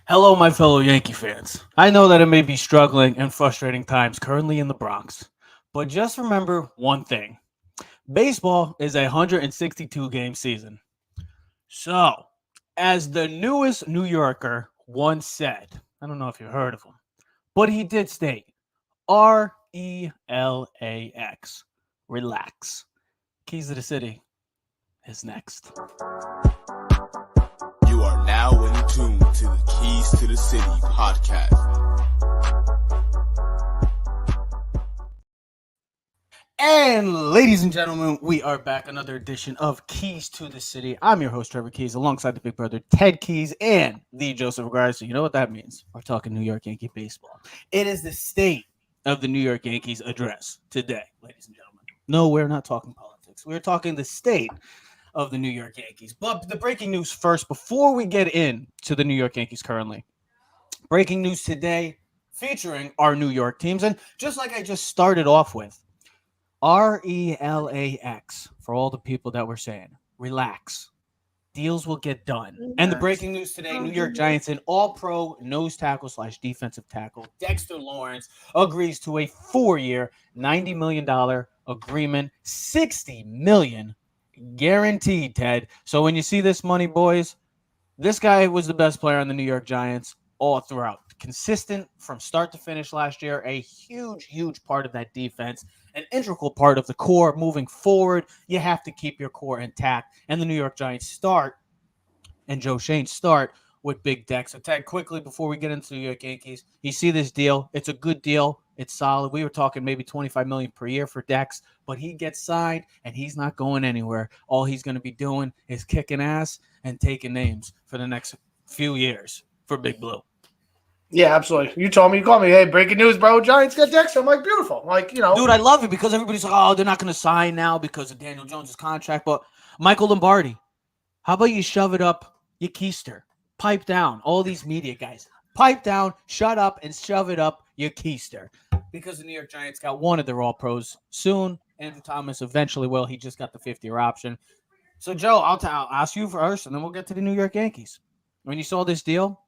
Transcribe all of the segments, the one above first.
Hello, my fellow Yankee fans. I know that it may be struggling and frustrating times currently in the Bronx, but just remember one thing: baseball is a 162 game season. So, as the newest New Yorker once said, I don't know if you heard of him, but he did state RELAX. Relax. Keys to the City is next. You are now in tune to the Keys to the City podcast. And ladies and gentlemen, we are back. Another edition of Keys to the City. I'm your host, Trevor Keys, alongside the big brother, Ted Keys, and the Joseph Aguiar. So you know what that means. We're talking New York Yankee baseball. It is the state of the New York Yankees address today, ladies and gentlemen. No, we're not talking politics. We're talking the state of the New York Yankees. But the breaking news first, before we get into the New York Yankees currently. Breaking news today featuring our New York teams. And just like I just started off with, RELAX for all the people that were saying, relax. Deals will get done. And the breaking news today, New York Giants and all-pro nose tackle / defensive tackle Dexter Lawrence agrees to a 4-year, $90 million agreement, $60 million guaranteed, Ted. So when you see this money, boys, this guy was the best player on the New York Giants all throughout. Consistent from start to finish last year, a huge part of that defense, an integral part of the core moving forward. You have to keep your core intact. And the New York Giants start, and Joe Shane start with Big Dex. So, Ted, quickly before we get into the New York Yankees, you see this deal. It's a good deal. It's solid. We were talking maybe $25 million per year for Dex, but he gets signed, and he's not going anywhere. All he's going to be doing is kicking ass and taking names for the next few years for Big Blue. Yeah, absolutely. You called me, hey, breaking news, bro. Giants got Dexter. I'm like, beautiful. Like, Dude, I love it because everybody's like, oh, they're not going to sign now because of Daniel Jones' contract. But Michael Lombardi, how about you shove it up your keister? Pipe down. All these media guys. Pipe down, shut up, and shove it up your keister. Because the New York Giants got one of their all-pros soon. Andrew Thomas eventually will. He just got the 50-year option. So, Joe, I'll ask you first, and then we'll get to the New York Yankees. When you saw this deal,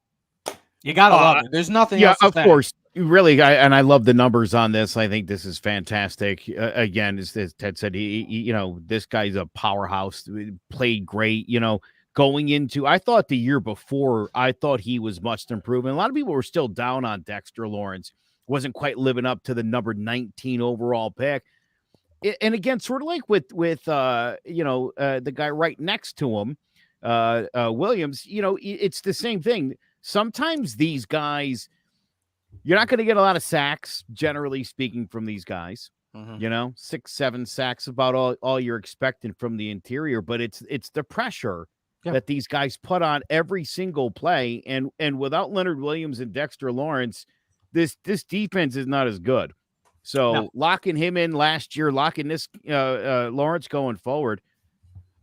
you gotta love it. There's nothing else to of say. course. Really, I love the numbers on this. I think this is fantastic. Again, as Ted said, he this guy's a powerhouse. Played great. Going into, I thought the year before, I thought he was much improved. And a lot of people were still down on Dexter Lawrence. Wasn't quite living up to the number 19 overall pick. And again, sort of like with the guy right next to him, Williams. It's the same thing. Sometimes these guys, you're not going to get a lot of sacks, generally speaking, from these guys. 6-7 sacks, about all you're expecting from the interior. But it's the pressure that these guys put on every single play. And without Leonard Williams and Dexter Lawrence, this defense is not as good. So locking him in last year, locking this Lawrence going forward,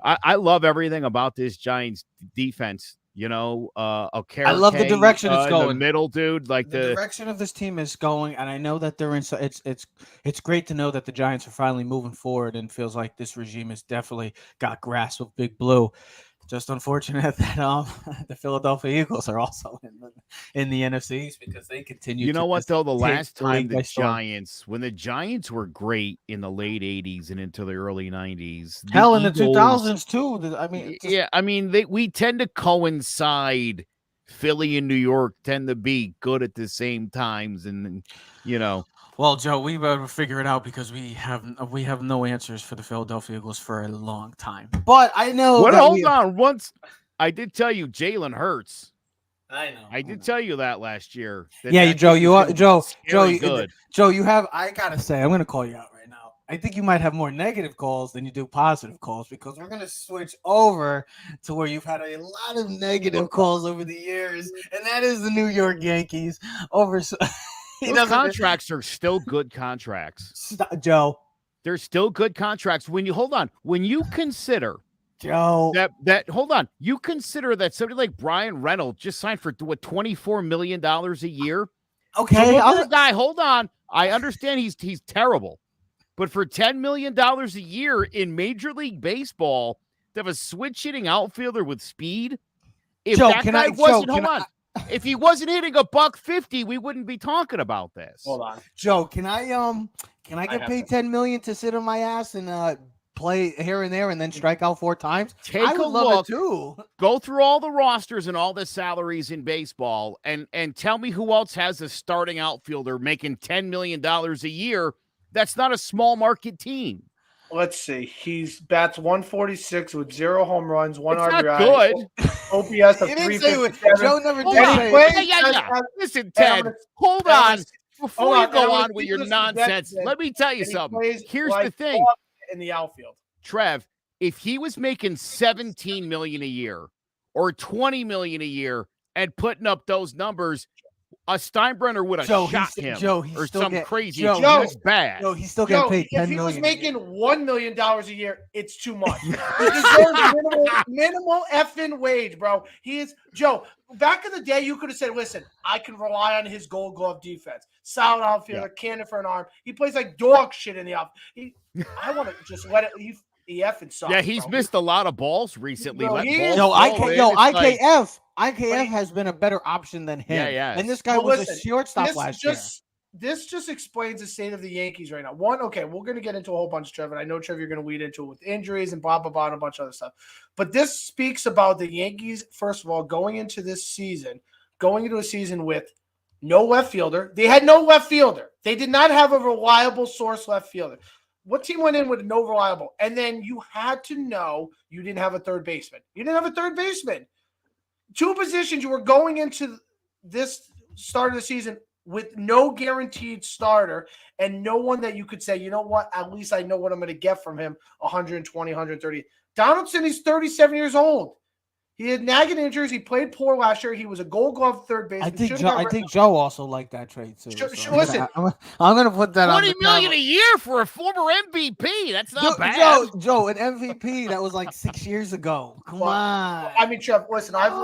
I love everything about this Giants defense. I love the direction it's going. The middle, dude. Like the direction of this team is going, and I know that they're in. It's great to know that the Giants are finally moving forward, and feels like this regime has definitely got grasp of Big Blue. Just unfortunate that the Philadelphia Eagles are also in the NFC East because they continue. You know what though? The last time when the Giants were great in the late '80s and into the early '90s, in the 2000s too. We tend to coincide. Philly and New York tend to be good at the same times, and Well, Joe, we better figure it out because we have no answers for the Philadelphia Eagles for a long time. But I know. Hold on. Once I did tell you, Jalen Hurts. I know. I did tell you that last year. Joe. Good. Joe, you have. I gotta say, I'm gonna call you out right now. I think you might have more negative calls than you do positive calls because we're gonna switch over to where you've had a lot of negative calls over the years, and that is the New York Yankees over. Those contracts are still good contracts. Joe. They're still good contracts. When you consider Joe you consider that somebody like Brian Reynolds just signed for $24 million a year. Okay. So guy, hold on. I understand he's terrible. But for $10 million a year in Major League Baseball, to have a switch hitting outfielder with speed, if Joe, that guy wasn't, hold on. If he wasn't hitting $150, we wouldn't be talking about this. Hold on. Joe, can I get paid $10 million to sit on my ass and play here and there and then strike out 4 times? Take a love look. it too. Go through all the rosters and all the salaries in baseball and tell me who else has a starting outfielder making $10 million a year. That's not a small market team. Let's see. He's bats 146 with 0 home runs, 1 It's RBI. not good. OPS of You didn't say it. 357. Joe never Hold did on. say Wait, it. Yeah. Listen, Hey, I'm Ted, gonna- hold I'm on. gonna- Before hold you on, go I'm on gonna with keep your listening to nonsense, that, let me tell you and he something. plays Here's the like thing, in the outfield. Trev, if he was making $17 million a year or $20 million a year and putting up those numbers, a Steinbrenner would have shot him or some crazy. Joe, That's bad. Joe, he's still getting Joe, paid $10 if he was million. making $1 million a year, it's too much. He deserves minimal effing wage, bro. He is Joe. Back in the day, you could have said, "Listen, I can rely on his Gold Glove defense, solid outfielder, cannon for an arm. He plays like dog shit in the outfield. I want to just let it. He effing sucks. Yeah, he's bro. missed a lot of balls recently. Bro, Let he balls is- Yo, fall, man. It's like- IKF has been a better option than him. Yeah. And this guy But was listen, a shortstop last year. This just explains the state of the Yankees right now. One, okay, we're going to get into a whole bunch, Trevor. I know, Trevor, you're going to lead into it with injuries and blah, blah, blah, and a bunch of other stuff. But this speaks about the Yankees, first of all, going into a season with no left fielder. They had no left fielder. They did not have a reliable source left fielder. What team went in with no reliable? And then you had to know you didn't have a third baseman. You didn't have a third baseman. 2 positions you were going into this start of the season with no guaranteed starter and no one that you could say, you know what, at least I know what I'm going to get from him, 120, 130. Donaldson is 37 years old. He had nagging injuries. He played poor last year. He was a Gold Glove third baseman. I think Joe also liked that trade too. Listen, I'm gonna put that on $20 million a year for a former MVP. That's not bad. Joe, an MVP that was like 6 years ago. Come on. I mean, Trev, listen, I haven't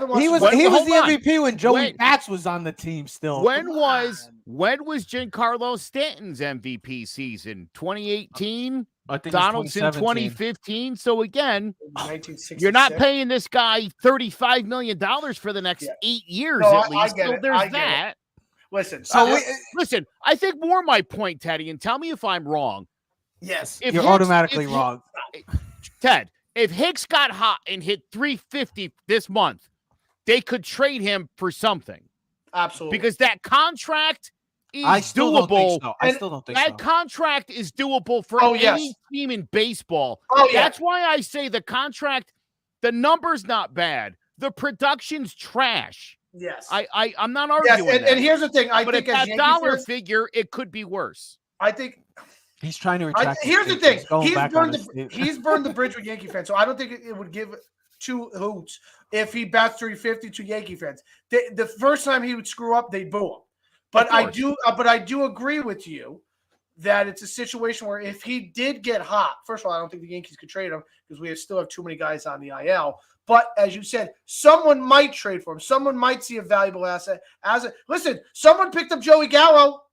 watched. He was Hold the on. MVP when Joey Bats was on the team still. When was Giancarlo Stanton's MVP season? 2018? I think Donaldson 2015. So again, 1966. you're not paying this guy $35 million for the next 8 years at least. There's that. Listen, listen, I think more my point, Teddy, and tell me if I'm wrong. Yes, If you're Hicks- automatically if- wrong. Ted, if Hicks got hot and hit 350 this month, they could trade him for something. Absolutely. Because that contract is I still doable. don't think so. I still don't think That so. contract is doable for any team in baseball. That's why I say the contract, the number's not bad. The production's trash. Yes. I'm not arguing that. And here's the thing. But think at as that Yankee dollar fans, figure, it could be worse. I think He's trying to retract. here's the thing. Going He's back on burned the bridge with Yankee fans. So I don't think it would give 2 hoots if he bats 350 to Yankee fans. The first time he would screw up, they'd boo him. But I do agree with you that it's a situation where if he did get hot, first of all, I don't think the Yankees could trade him because we still have too many guys on the IL. But as you said, someone might trade for him. Someone might see a valuable asset. Listen, someone picked up Joey Gallo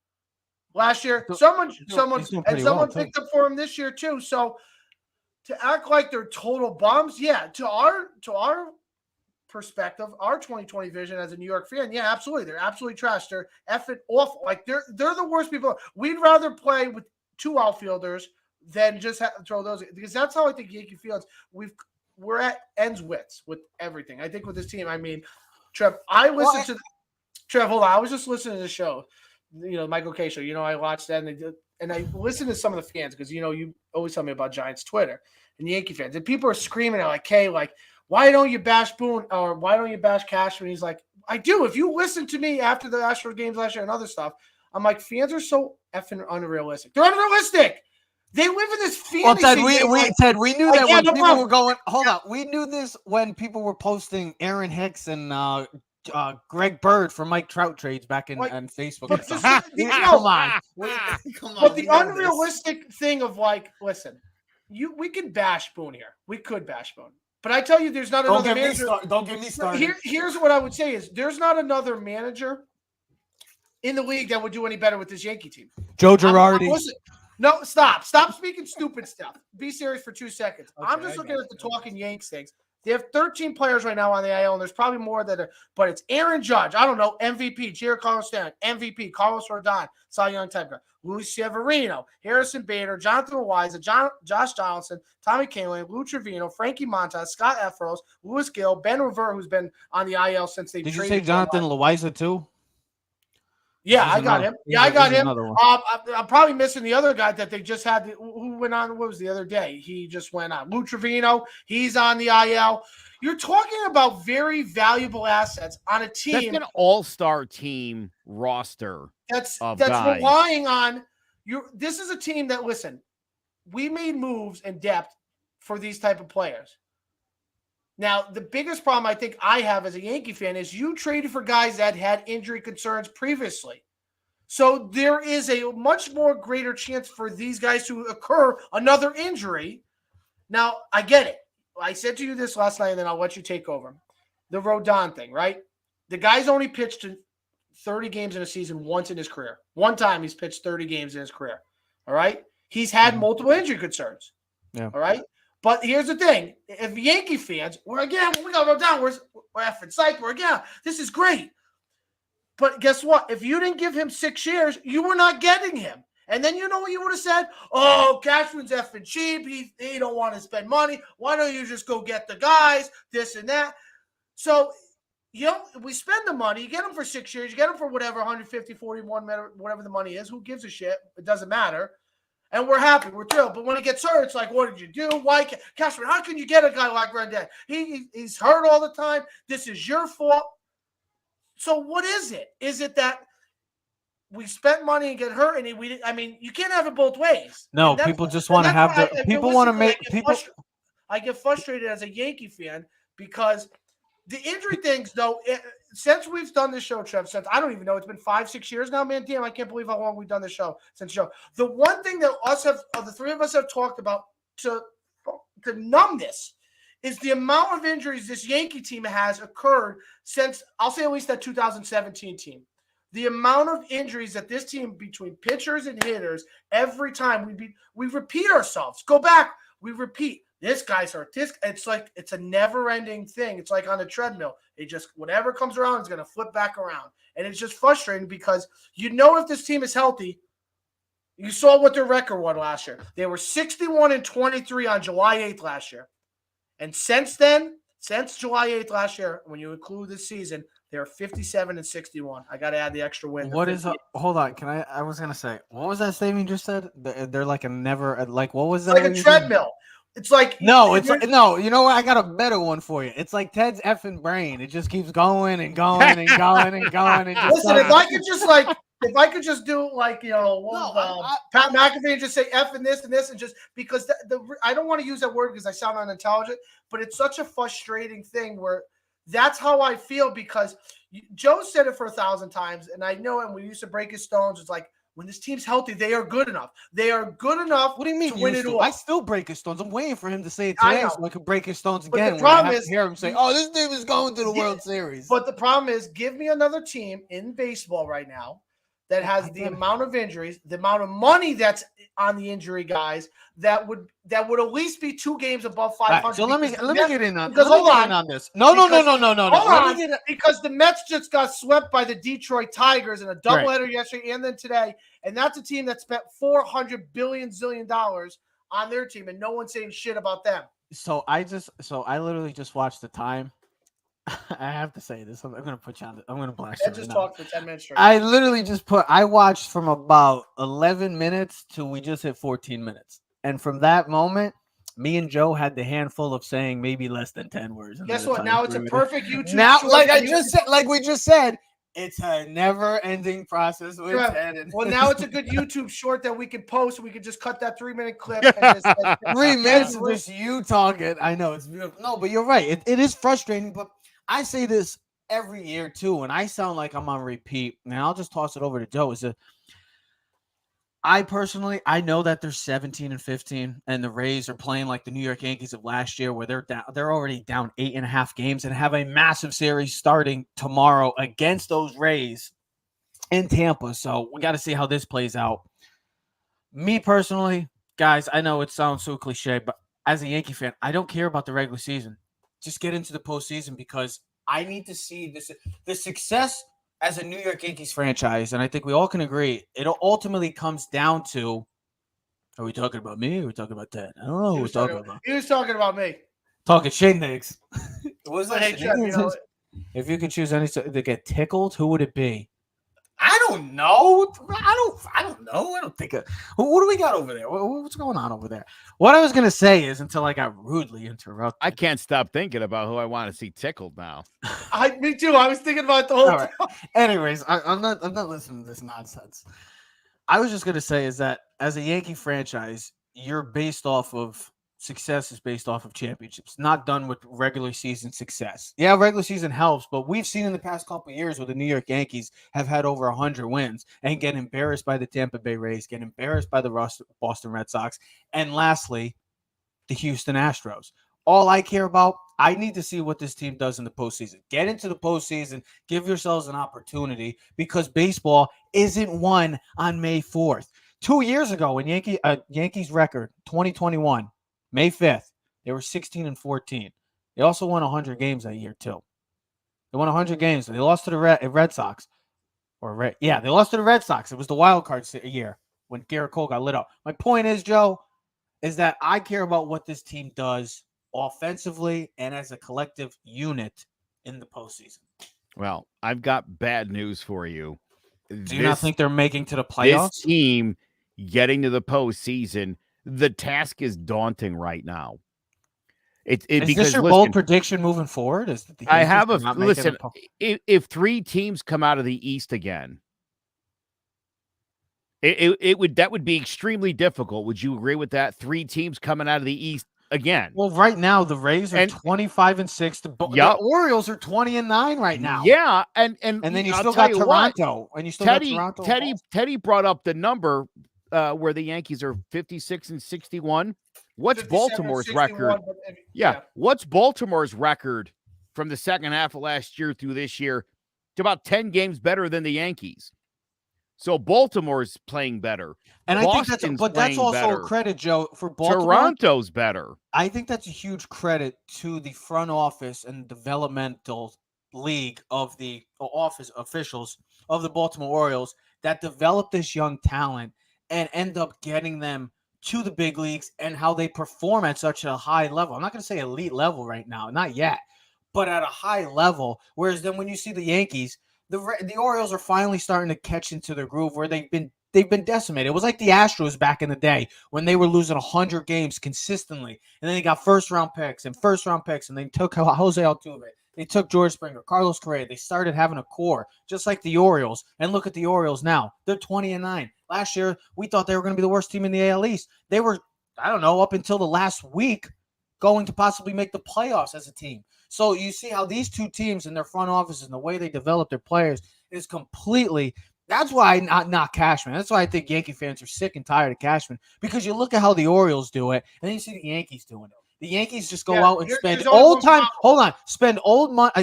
last year. Someone picked up for him this year too. So to act like they're total bums, to our perspective, our 2020 vision as a New York fan, absolutely. They're absolutely trash. They're effing awful. Like they're the worst people. We'd rather play with 2 outfielders than just throw those, because that's how I think Yankee feels. We're at ends wits with everything. I think with this team, I mean, Trev, Trev, hold on. I was just listening to the show, Michael K show. I watched that and I listened to some of the fans because you always tell me about Giants Twitter and Yankee fans, and people are screaming at Kay, why don't you bash Boone or why don't you bash Cashman? He's like, I do. If you listen to me after the Astros games last year and other stuff, I'm like, fans are so effing unrealistic. They're unrealistic. They live in this fantasy. Well, Ted, we knew that when people were going. Hold on, we knew this when people were posting Aaron Hicks and Greg Bird for Mike Trout trades back in on Facebook. Come on. But the unrealistic thing of listen, we can bash Boone here. We could bash Boone. But I tell you, there's not another manager. Don't get me started. Here's what I would say is there's not another manager in the league that would do any better with this Yankee team. Joe Girardi. No, stop. Stop speaking stupid stuff. Be serious for 2 seconds. Okay, I'm just looking at the talking Yanks things. They have 13 players right now on the IL, and there's probably more that are, but it's Aaron Judge. I don't know, MVP, Giancarlo Stanton, MVP, Carlos Rodon, Cy Young type guy, Luis Severino, Harrison Bader, Jonathan Weiser, Josh Donaldson, Tommy Kahlin, Lou Trevino, Frankie Montas, Scott Efros, Louis Gill, Ben Revere, who's been on the IL since they Did you say Jonathan Loaiza too? Yeah, I got him. Yeah, I got him. I'm probably missing the other guy that they just had. Who went on? What was the other day? He just went on. Lou Trevino. He's on the IL. You're talking about very valuable assets on a team. That's an all-star team roster. That's guys. relying on you. This is a team that, listen, we made moves in depth for these type of players. Now, the biggest problem I think I have as a Yankee fan is you traded for guys that had injury concerns previously. So there is a much more greater chance for these guys to occur another injury. Now, I get it. I said to you this last night, and then I'll let you take over. The Rodon thing, right? The guy's only pitched 30 games in a season once in his career. One time he's pitched 30 games in his career. All right? He's had multiple injury concerns. Yeah. All right? But here's the thing. If Yankee fans, we got Rodon, we're effing psyched. This is great. But guess what? If you didn't give him 6 years, you were not getting him. And then you know what you would have said? Oh, Cashman's effing cheap. He don't want to spend money. Why don't you just go get the guys, this and that? So, we spend the money. You get them for 6 years. You get them for whatever, 150, 41, whatever the money is. Who gives a shit? It doesn't matter. And we're happy. We're thrilled. But when he gets hurt, it's like, what did you do? Why can't Cashman, how can you get a guy like Rendon? He's hurt all the time. This is your fault. So what is it? Is it that we spent money and get hurt, and you can't have it both ways. No, people just want to have the people want to make people. I get frustrated as a Yankee fan because the injury things, though. Since we've done this show, Trev, since I don't even know, it's been 5-6 years now, man. Damn, I can't believe how long we've done this show since the show. The one thing that the three of us have talked about to numb this is the amount of injuries this Yankee team has occurred since, I'll say at least that 2017 team. The amount of injuries that this team, between pitchers and hitters, every time we repeat ourselves. Go back, we repeat. This guy's hurt. It's like it's a never-ending thing. It's like on a treadmill. It just, whatever comes around is going to flip back around. And it's just frustrating because if this team is healthy, you saw what their record was last year. They were 61-23 on July 8th last year. And since then, since July 8th last year, when you include this season, they're 57-61. I got to add the extra win. Hold on. I was going to say, what was that statement you just said? They're like what was that? It's like a treadmill. It's like no. You know what? I got a better one for you. It's like Ted's effing brain. It just keeps going and going and going and going. And just listen, if I could just do like Pat McAfee and just say F and this and just because I don't want to use that word because I sound unintelligent, but it's such a frustrating thing where that's how I feel because Joe said it for 1,000 times, and I know it. And we used to break his stones. It's like, when this team's healthy, they are good enough. They are good enough. What do you mean? To win it all. I still break his stones. I'm waiting for him to say it today so I can break his stones again. But the problem is, hear him say, "Oh, this team is going to the World Series." But the problem is, give me another team in baseball right now that has the amount of injuries, the amount of money that's on the injury guys that would at least be 2 games above 500. Right, so let me get in on this. No. Because the Mets just got swept by the Detroit Tigers in a doubleheader yesterday and then today, and that's a team that spent $400 billion on their team, and no one's saying shit about them. So I literally just watched the time. I have to say this. I'm going to put you on. I'm going to blast you. Just talk for 10 minutes straight. I literally I watched from about 11 minutes till we just hit 14 minutes. And from that moment, me and Joe had the handful of saying maybe less than 10 words. Guess what? Now it's a perfect YouTube. Now, like we just said, it's a never-ending process with Ted. Well, now it's a good YouTube short that we can post. We can just cut that 3-minute clip. And just, 3 minutes of just you talking. I know it's beautiful. No, but you're right. It is frustrating, but I say this every year too, and I sound like I'm on repeat. And I'll just toss it over to Joe. I know that they're 17-15, and the Rays are playing like the New York Yankees of last year, where they're already down 8.5 games and have a massive series starting tomorrow against those Rays in Tampa. So we got to see how this plays out. Me personally, guys, I know it sounds so cliche, but as a Yankee fan, I don't care about the regular season. just get into the postseason because I need to see the success as a New York Yankees franchise, and I think we all can agree it ultimately comes down to: are we talking about me? Or are we talking about Ted? I don't know who we're talking about. He was talking about me. Talking shindigs. Was that Hey, Trev, if you could choose any to get tickled, who would it be? I don't know. I don't know. I don't think. What do we got over there? What's going on over there? What I was gonna say is until I got rudely interrupted. I can't stop thinking about who I want to see tickled now. Me too. I was thinking about the whole time. Anyways, I'm not listening to this nonsense. I was just gonna say is that as a Yankee franchise, you're based off of success is based off of championships, not done with regular season success. Yeah, regular season helps, but we've seen in the past couple of years where the New York Yankees have had over 100 wins and get embarrassed by the Tampa Bay Rays, get embarrassed by the Boston Red Sox, and lastly, the Houston Astros. All I care about, I need to see what this team does in the postseason. Get into the postseason, give yourselves an opportunity because baseball isn't won on May 4th. 2 years ago, when Yankees record 2021, May 5th, they were 16-14. They also won 100 games that year too. They won 100 games. They lost to the Red Sox. They lost to the Red Sox. It was the wild card year when Garrett Cole got lit up. My point is, Joe, is that I care about what this team does offensively and as a collective unit in the postseason. Well, I've got bad news for you. Do you not think they're making to the playoffs? This team getting to the postseason, the task is daunting right now. Is this your bold prediction moving forward? I have a listen. If 3 teams come out of the East again, that would be extremely difficult. Would you agree with that? 3 teams coming out of the East again. Well, right now the Rays are 25-6. The Orioles are 20-9 right now. Yeah, and then you still got Toronto, and you still got Toronto. Teddy brought up the number where the Yankees are 56-61. What's Baltimore's record? What's Baltimore's record from the second half of last year through this year? It's about 10 games better than the Yankees. So Baltimore's playing better. And I think that's also a credit, Joe, for Baltimore. Toronto's better. I think that's a huge credit to the front office and developmental league of the office officials of the Baltimore Orioles that developed this young talent and end up getting them to the big leagues and how they perform at such a high level. I'm not going to say elite level right now, not yet, but at a high level. Whereas then when you see the Yankees, the Orioles are finally starting to catch into their groove where they've been decimated. It was like the Astros back in the day when they were losing 100 games consistently, and then they got first round picks, and they took Jose Altuve. They took George Springer, Carlos Correa. They started having a core, just like the Orioles. And look at the Orioles now. They're 20-9. Last year, we thought they were going to be the worst team in the AL East. They were, I don't know, up until the last week, going to possibly make the playoffs as a team. So you see how these two teams and their front offices and the way they develop their players is completely – that's why not Cashman. That's why I think Yankee fans are sick and tired of Cashman, because you look at how the Orioles do it, and then you see the Yankees doing it. The Yankees just go out and spend old-time – hold on. Spend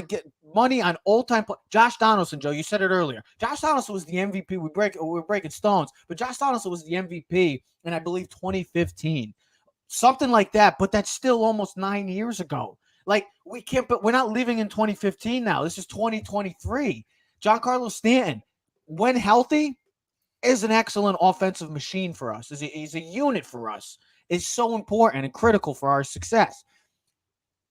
get money on old-time – Josh Donaldson, Joe, you said it earlier. Josh Donaldson was the MVP. We're breaking stones, but Josh Donaldson was the MVP in, I believe, 2015. Something like that, but that's still almost 9 years ago. Like, we can't – but we're not living in 2015 now. This is 2023. Giancarlo Stanton, when healthy, is an excellent offensive machine for us. He's a unit for us. Is so important and critical for our success.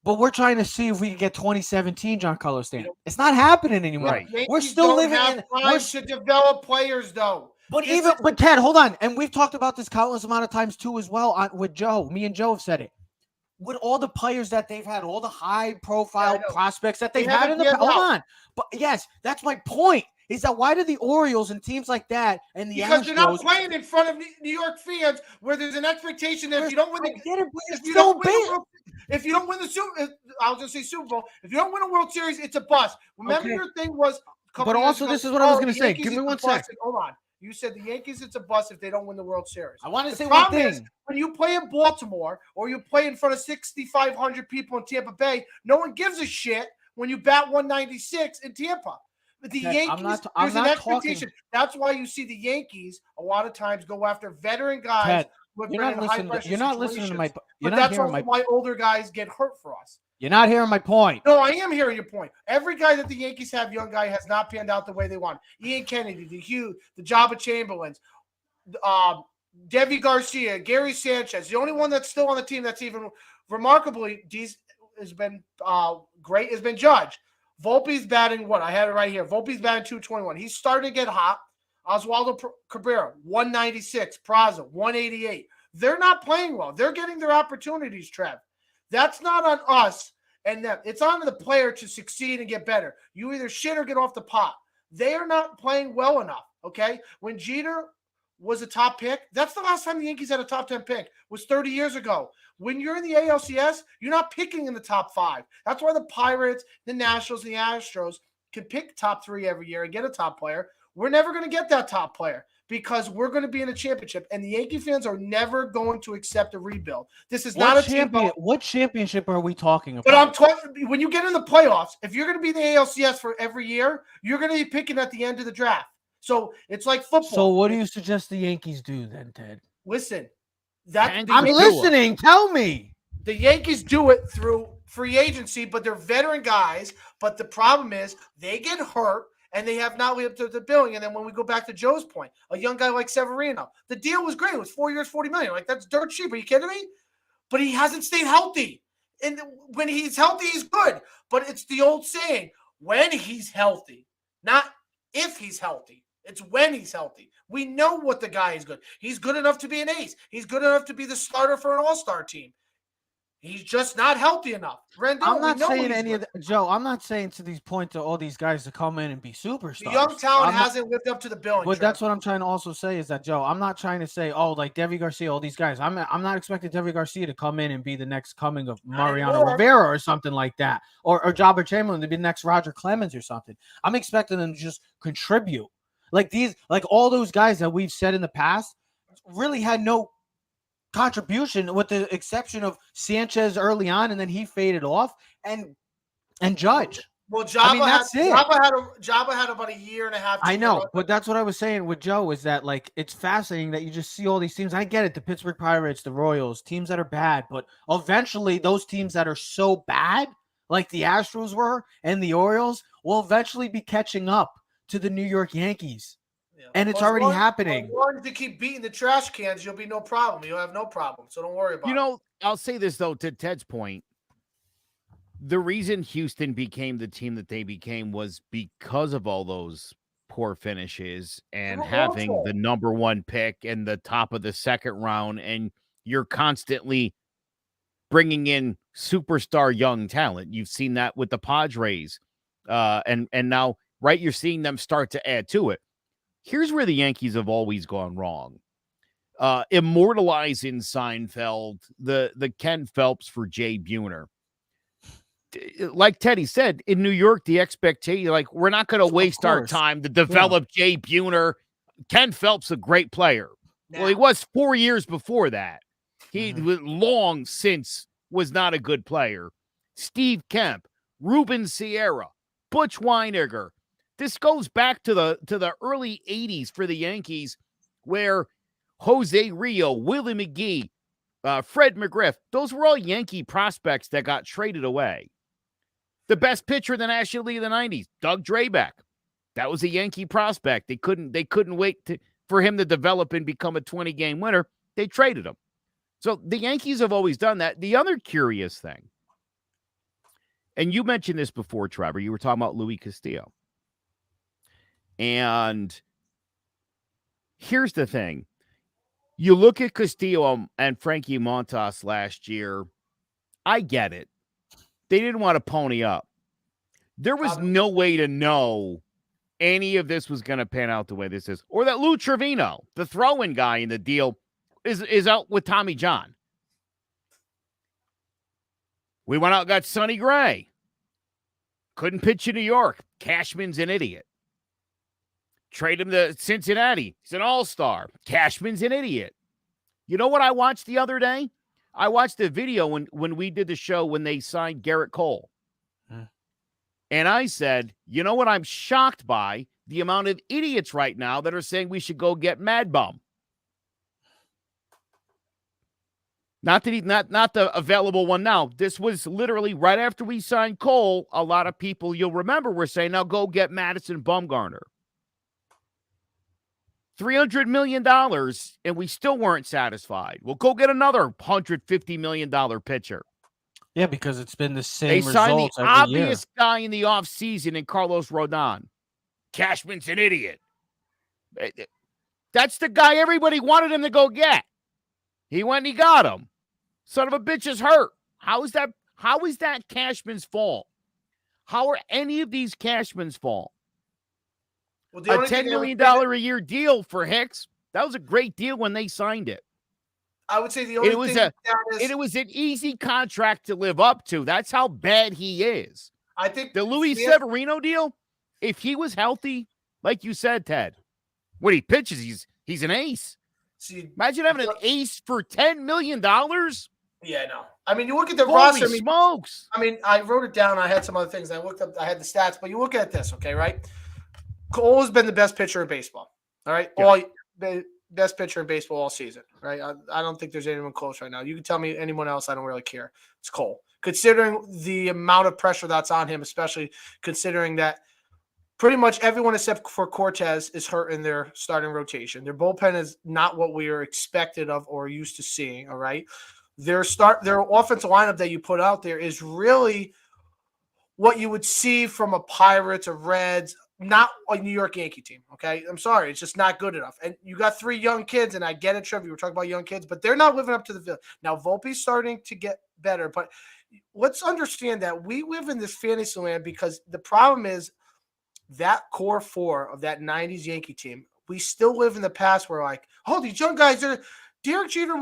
But we're trying to see if we can get 2017 Giancarlo Stanton. It's not happening anymore. Right. We're still living in – we're to develop players, though. But Ted, hold on. And we've talked about this countless amount of times too as well with Joe. Me and Joe have said it. With all the players that they've had, all the high-profile prospects that they've had in the – hold on. But yes, that's my point. Is that why do the Orioles and teams like that and the because Astros, you're not playing in front of New York fans where there's an expectation that if you don't win the Super Bowl, if you don't win a World Series, it's a bust. Remember your thing was but also this is what I was going to say. Give me 1 second. Hold on. You said the Yankees, it's a bust if they don't win the World Series. I want to say one thing. When you play in Baltimore or you play in front of 6,500 people in Tampa Bay, no one gives a shit when you bat 196 in Tampa. But the Yankees, there's an expectation. That's why you see the Yankees a lot of times go after veteran guys. Ted, you're not listening to my. But that's why older guys get hurt for us. You're not hearing my point. No, I am hearing your point. Every guy that the Yankees have, young guy, has not panned out the way they want. Ian Kennedy, the Hugh, the Jabba Chamberlains, Devi Garcia, Gary Sanchez. The only one that's still on the team that's even remarkably has been great has been Judge. Volpe's batting what? I had it right here. Volpe's batting 221. He's starting to get hot. Oswaldo Cabrera, 196. Praza, 188. They're not playing well. They're getting their opportunities, Trev. That's not on us and them. It's on the player to succeed and get better. You either shit or get off the pot. They are not playing well enough, okay? When Jeter was a top pick, that's the last time the Yankees had a top 10 pick, was 30 years ago. When you're in the ALCS, you're not picking in the top 5. That's why the Pirates, the Nationals, and the Astros can pick top 3 every year and get a top player. We're never going to get that top player because we're going to be in a championship, and the Yankee fans are never going to accept a rebuild. This is not a champion. What championship are we talking about? But I'm talking when you get in the playoffs, if you're going to be in the ALCS for every year, you're going to be picking at the end of the draft. So it's like football. So what do you suggest the Yankees do then, Ted? Listen, I'm listening. Tell me. The Yankees do it through free agency, but they're veteran guys. But the problem is they get hurt and they have not lived up to the billing. And then when we go back to Joe's point, a young guy like Severino, the deal was great. It was 4 years, $40 million. Like, that's dirt cheap. Are you kidding me? But he hasn't stayed healthy. And when he's healthy, he's good. But it's the old saying, when he's healthy, not if he's healthy. It's when he's healthy. We know what the guy is good. He's good enough to be an ace. He's good enough to be the starter for an all-star team. He's just not healthy enough. Rendon, I'm not saying any of that, Joe. I'm not saying to these point to all these guys to come in and be superstars. The young talent hasn't lived up to the billing. But that's what I'm trying to also say is that, Joe, I'm not trying to say, oh, like Devi Garcia, all these guys. I'm not expecting Devi Garcia to come in and be the next coming of Mariano Rivera or something like that, or Jabba Chamberlain to be the next Roger Clemens or something. I'm expecting them to just contribute. Like all those guys that we've said in the past really had no contribution, with the exception of Sanchez early on, and then he faded off, and Judge. Well, Jabba that's it. Jabba had about a year and a half. I know, but that's what I was saying with Joe, is that, like, it's fascinating that you just see all these teams. I get it, the Pittsburgh Pirates, the Royals, teams that are bad, but eventually those teams that are so bad, like the Astros were and the Orioles, will eventually be catching up to the New York Yankees. Yeah. And it's already happening. As long as you keep beating the trash cans, you'll be no problem. You'll have no problem. So don't worry about it. I'll say this, though, to Ted's point. The reason Houston became the team that they became was because of all those poor finishes and having the number 1 pick and the top of the second round. And you're constantly bringing in superstar young talent. You've seen that with the Padres. And now, right, you're seeing them start to add to it. Here's where the Yankees have always gone wrong. Immortalizing Seinfeld, the Ken Phelps for Jay Buhner. Like Teddy said, in New York, the expectation, like, we're not going to waste our time to develop Jay Buhner. Ken Phelps, a great player. Well, he was 4 years before that. He long since was not a good player. Steve Kemp, Ruben Sierra, Butch Weiniger. This goes back to the early 80s for the Yankees, where Jose Rio, Willie McGee, Fred McGriff, those were all Yankee prospects that got traded away. The best pitcher in the National League of the 90s, Doug Drabeck. That was a Yankee prospect. They couldn't wait for him to develop and become a 20-game winner. They traded him. So the Yankees have always done that. The other curious thing, and you mentioned this before, Trevor, you were talking about Luis Castillo. And here's the thing. You look at Castillo and Frankie Montas last year, I get it. They didn't want to pony up. There was no way to know any of this was going to pan out the way this is. Or that Lou Trevino, the throw-in guy in the deal, is out with Tommy John. We went out and got Sonny Gray. Couldn't pitch in New York. Cashman's an idiot. Trade him to Cincinnati. He's an all-star. Cashman's an idiot. You know what I watched the other day? I watched the video when we did the show when they signed Garrett Cole. And I said, you know what I'm shocked by? The amount of idiots right now that are saying we should go get Mad Bum. Not that not the available one now. This was literally right after we signed Cole. A lot of people, you'll remember, were saying, now go get Madison Bumgarner. $300 million, and we still weren't satisfied. Well, go get another $150 million pitcher. Yeah, because it's been the same They signed results the every obvious year. guy in the offseason in Carlos Rodon. Cashman's an idiot. That's the guy everybody wanted him to go get. He went and he got him. Son of a bitch is hurt. How is that Cashman's fault? How are any of these Cashman's fault? Well, A $10 million a year deal for Hicks. That was a great deal when they signed it. I would say the only thing it was an easy contract to live up to. That's how bad he is. I think the Luis Severino deal, if he was healthy, like you said, Ted, when he pitches, he's an ace. See, imagine having an ace for $10 million. Yeah, no. I mean, you look at the Holy roster. Smokes. I mean, I wrote it down. I had some other things. I looked up. I had the stats, but you look at this, okay, right? Cole has been the best pitcher in baseball. All right, best pitcher in baseball all season. Right? I don't think there's anyone close right now. You can tell me anyone else. I don't really care. It's Cole. Considering the amount of pressure that's on him, especially considering that pretty much everyone except for Cortez is hurt in their starting rotation. Their bullpen is not what we are expected of or used to seeing. All right. Their offensive lineup that you put out there is really what you would see from a Pirates, a Reds, not a New York Yankee team. Okay. I'm sorry. It's just not good enough. And you got 3 young kids, and I get it, Trevor. You were talking about young kids, but they're not living up to the field. Now, Volpe's starting to get better, but let's understand that we live in this fantasy land because the problem is that core 4 of that 90s Yankee team, we still live in the past where like, oh, these young guys Derek Jeter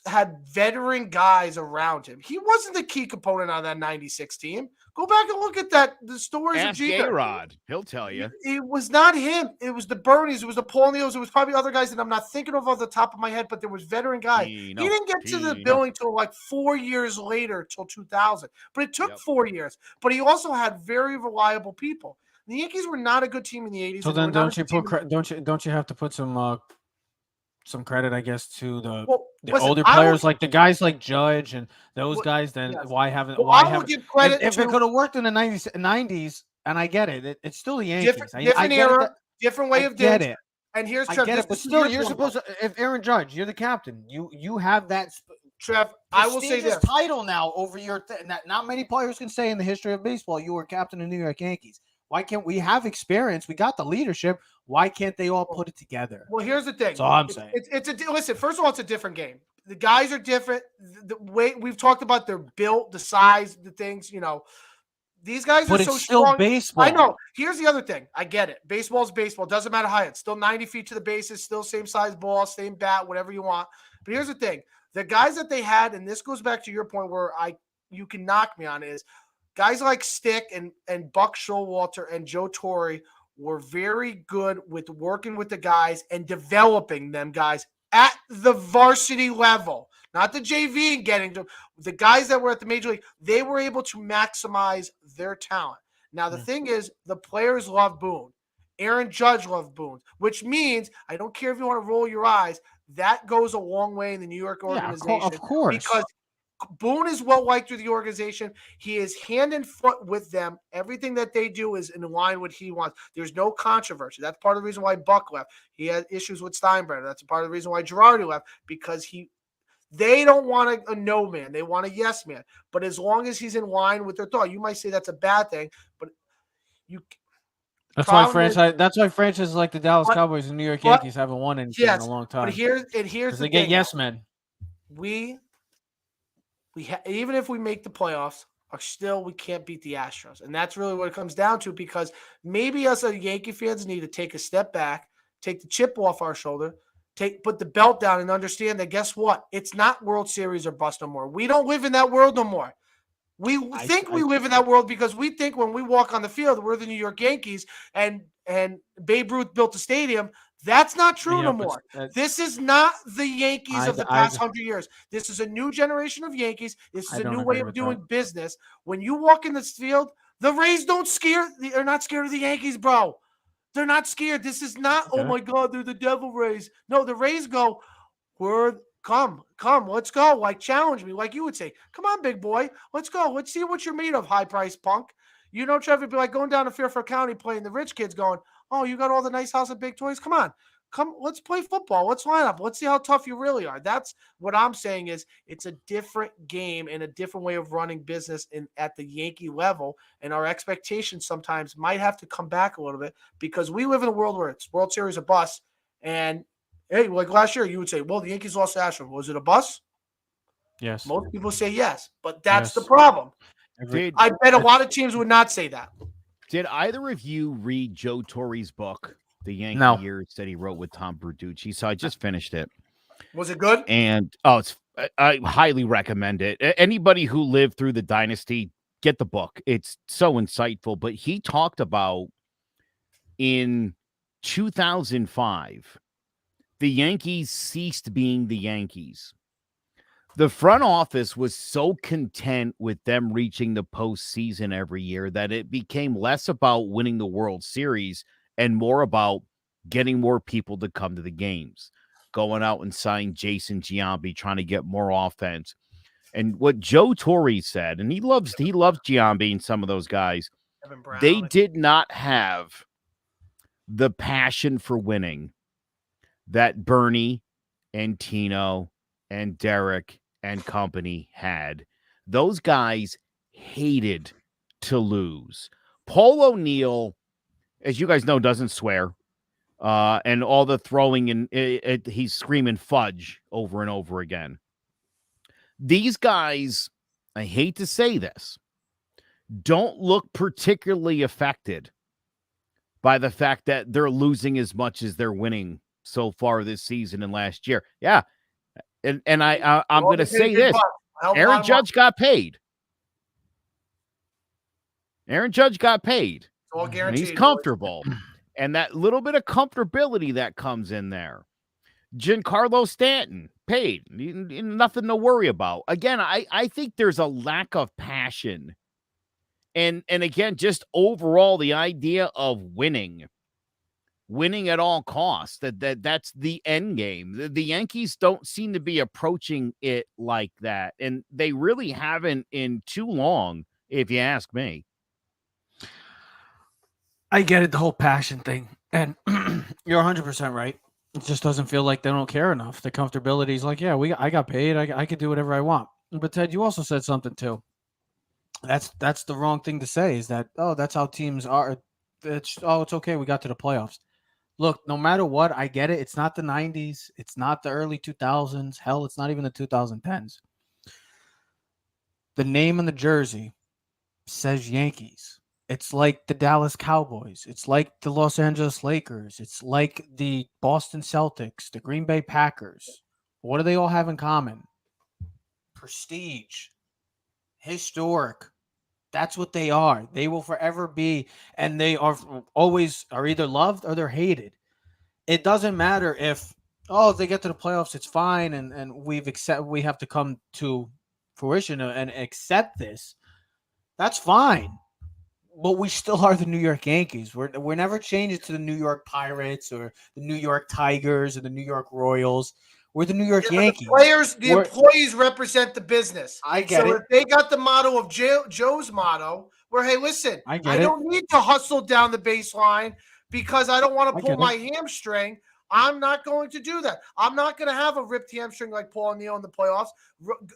had veteran guys around him. He wasn't the key component on that 96 team. Go back and look at the stories of Jeter. A-Rod. He'll tell you. It was not him. It was the Bernies. It was the Paul Neals. It was probably other guys that I'm not thinking of off the top of my head, but there was veteran guys. He didn't get to the billing till like 4 years later, till 2000. But it took 4 years. But he also had very reliable people. The Yankees were not a good team in the 80s. So then don't you have to put some credit, I guess, to the older players, like the guys like Judge and those guys? Then why haven't give credit if it could have worked in the 90s, and I get it, it's still the Yankees. Different era, different way of doing it. And here's Trev. I get it, but still, you're supposed to. If Aaron Judge, you're the captain, you have that. Trev, I will say this title now over your. Not many players can say in the history of baseball you were captain of the New York Yankees. Why can't we have experience? We got the leadership. Why can't they all put it together? Well, here's the thing. That's all I'm saying. Listen, first of all, it's a different game. The guys are different. The way we've talked about their built, the size, the things, these guys are so still strong. Baseball. I know. Here's the other thing. I get it. Baseball's baseball. Doesn't matter how it's still 90 feet to the bases, still same size ball, same bat, whatever you want. But here's the thing. The guys that they had, and this goes back to your point where you can knock me on, is guys like Stick and Buck Showalter and Joe Torre were very good with working with the guys and developing them guys at the varsity level, not the JV and getting to the guys that were at the major league. They were able to maximize their talent. Now, the thing is, the players love Boone. Aaron Judge loved Boone, which means, I don't care if you want to roll your eyes, that goes a long way in the New York organization. Of course. Because Boone is well liked through the organization. He is hand and foot with them. Everything that they do is in line with what he wants. There's no controversy. That's part of the reason why Buck left. He had issues with Steinbrenner. That's part of the reason why Girardi left, because they don't want a no man. They want a yes man. But as long as he's in line with their thought, you might say that's a bad thing, but That's why franchises like the Dallas Cowboys and New York Yankees haven't won anything in a long time. But here's the they get yes men. Even if we make the playoffs, we can't beat the Astros. And that's really what it comes down to, because maybe us as Yankee fans need to take a step back, take the chip off our shoulder, put the belt down and understand that, guess what? It's not World Series or bust no more. We don't live in that world no more. We live in that world because we think when we walk on the field, we're the New York Yankees and Babe Ruth built the stadium. That's not true no more. This is not the Yankees of the past 100 years. This is a new generation of Yankees. This is a new way of doing business. When you walk in this field, the Rays they're not scared of the Yankees, bro. They're not scared. This is not, oh my God, they're the Devil Rays. No, the Rays go, we're come, let's go. Like, challenge me, like you would say. Come on, big boy, let's go. Let's see what you're made of, high-priced punk. You know, Trevor, it'd be like going down to Fairfield County playing the rich kids going, oh, you got all the nice house and big toys? Come on. Come, let's play football. Let's line up. Let's see how tough you really are. That's what I'm saying is it's a different game and a different way of running business at the Yankee level. And our expectations sometimes might have to come back a little bit because we live in a world where it's World Series or bust. And, hey, like last year, you would say, well, the Yankees lost to Astros. Was it a bust? Yes. Most people say yes, but that's the problem. I bet a lot of teams would not say that. Did either of you read Joe Torre's book, The Yankee Years, that he wrote with Tom Bertucci? So I just finished it. Was it good? And I highly recommend it. Anybody who lived through the dynasty, get the book. It's so insightful. But he talked about in 2005, the Yankees ceased being the Yankees. The front office was so content with them reaching the postseason every year that it became less about winning the World Series and more about getting more people to come to the games, going out and signing Jason Giambi, trying to get more offense. And what Joe Torre said, and he loves Giambi and some of those guys, they did not have the passion for winning that Bernie and Tino and Derek and company had. Those guys hated to lose. Paul O'Neill, as you guys know, doesn't swear. And all the throwing and he's screaming fudge over and over again. These guys, I hate to say this, don't look particularly affected by the fact that they're losing as much as they're winning so far this season and last year. Yeah. And I'm going to say this. Aaron Judge got paid. Aaron Judge got paid. All guaranteed. And he's comfortable. And that little bit of comfortability that comes in there. Giancarlo Stanton, paid. Nothing to worry about. Again, I think there's a lack of passion. And again, just overall, the idea of winning at all costs, that's the end game. The Yankees don't seem to be approaching it like that. And they really haven't in too long, if you ask me. I get it, the whole passion thing. And you're 100% right. It just doesn't feel like they don't care enough. The comfortability is like, yeah, I got paid. I could do whatever I want. But Ted, you also said something too. That's the wrong thing to say, is that, oh, that's how teams are. It's okay. We got to the playoffs. Look, no matter what, I get it. It's not the 90s. It's not the early 2000s. Hell, it's not even the 2010s. The name on the jersey says Yankees. It's like the Dallas Cowboys. It's like the Los Angeles Lakers. It's like the Boston Celtics, the Green Bay Packers. What do they all have in common? Prestige. Historic. That's what they are. They will forever be, and they are either loved or they're hated. It doesn't matter if, they get to the playoffs, it's fine, and we have to come to fruition and accept this. That's fine. But we still are the New York Yankees. We're never changing to the New York Pirates or the New York Tigers or the New York Royals. We're the New York Yankees. The employees represent the business. I get it. So if they got the motto of Joe's motto, where, hey, listen, I don't need to hustle down the baseline because I don't want to pull my hamstring. I'm not going to do that. I'm not going to have a ripped hamstring like Paul O'Neill in the playoffs,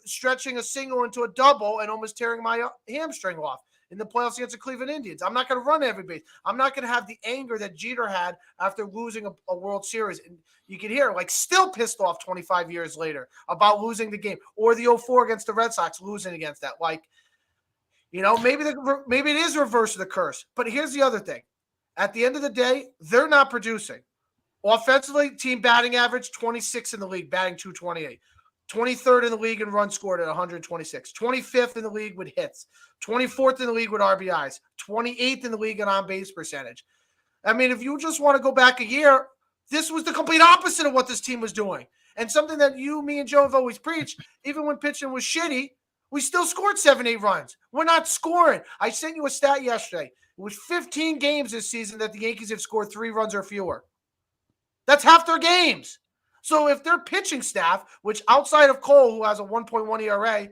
stretching a single into a double and almost tearing my hamstring off in the playoffs against the Cleveland Indians. I'm not going to run every base. I'm not going to have the anger that Jeter had after losing a World Series. And you can hear, still pissed off 25 years later about losing the game, or the 0-4 against the Red Sox, losing against that. Maybe it is reverse of the curse. But here's the other thing. At the end of the day, they're not producing. Offensively, team batting average, 26 in the league, batting .228. 23rd in the league in runs scored at 126. 25th in the league with hits. 24th in the league with RBIs. 28th in the league in on-base percentage. I mean, if you just want to go back a year, this was the complete opposite of what this team was doing. And something that you, me, and Joe have always preached, even when pitching was shitty, we still scored 7-8 runs. We're not scoring. I sent you a stat yesterday. It was 15 games this season that the Yankees have scored 3 runs or fewer. That's half their games. So if their pitching staff, which outside of Cole, who has a 1.1 ERA,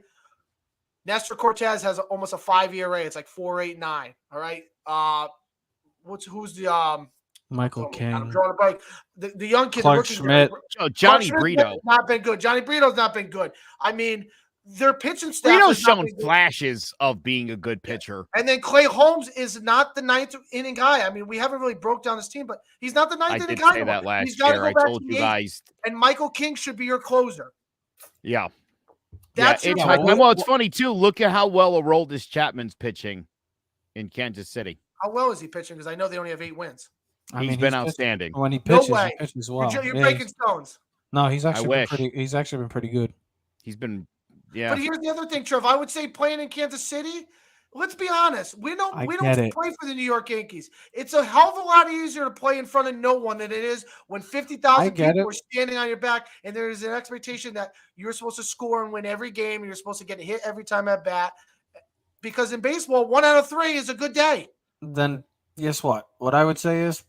Nestor Cortez has almost a 5 ERA. It's like 4.89. All right. Who's the Michael God, I'm King, drawing a blank. The young kid, Clark the rookie Schmidt. Johnny Clark Schmidt Brito. has not been good. Johnny Brito's not been good. I mean, their pitching staff Brito's has not shown been good. flashes of being a good pitcher. And then Clay Holmes is not the ninth inning guy. I mean, we haven't really broke down his team, but he's not the ninth I inning did guy. say that last He's got to year. go I back told to you the eighth. guys. And Michael King should be your closer. Yeah. That's it's your like, closer. well, it's funny too. Look at how well Aroldis Chapman's pitching in Kansas City. How well is he pitching? Because I know they only have 8 wins. He's been outstanding. When he No pitches, way. he pitches well. You're breaking stones. No, he's actually been wish. pretty. He's actually been pretty good. He's been, yeah. But here's the other thing, Trev. I would say playing in Kansas City, let's be honest. We don't play for the New York Yankees. It's a hell of a lot easier to play in front of no one than it is when 50,000 people are standing on your back and there is an expectation that you're supposed to score and win every game and you're supposed to get a hit every time at bat. Because in baseball, 1 out of 3 is a good day. Then guess what? What I would say is,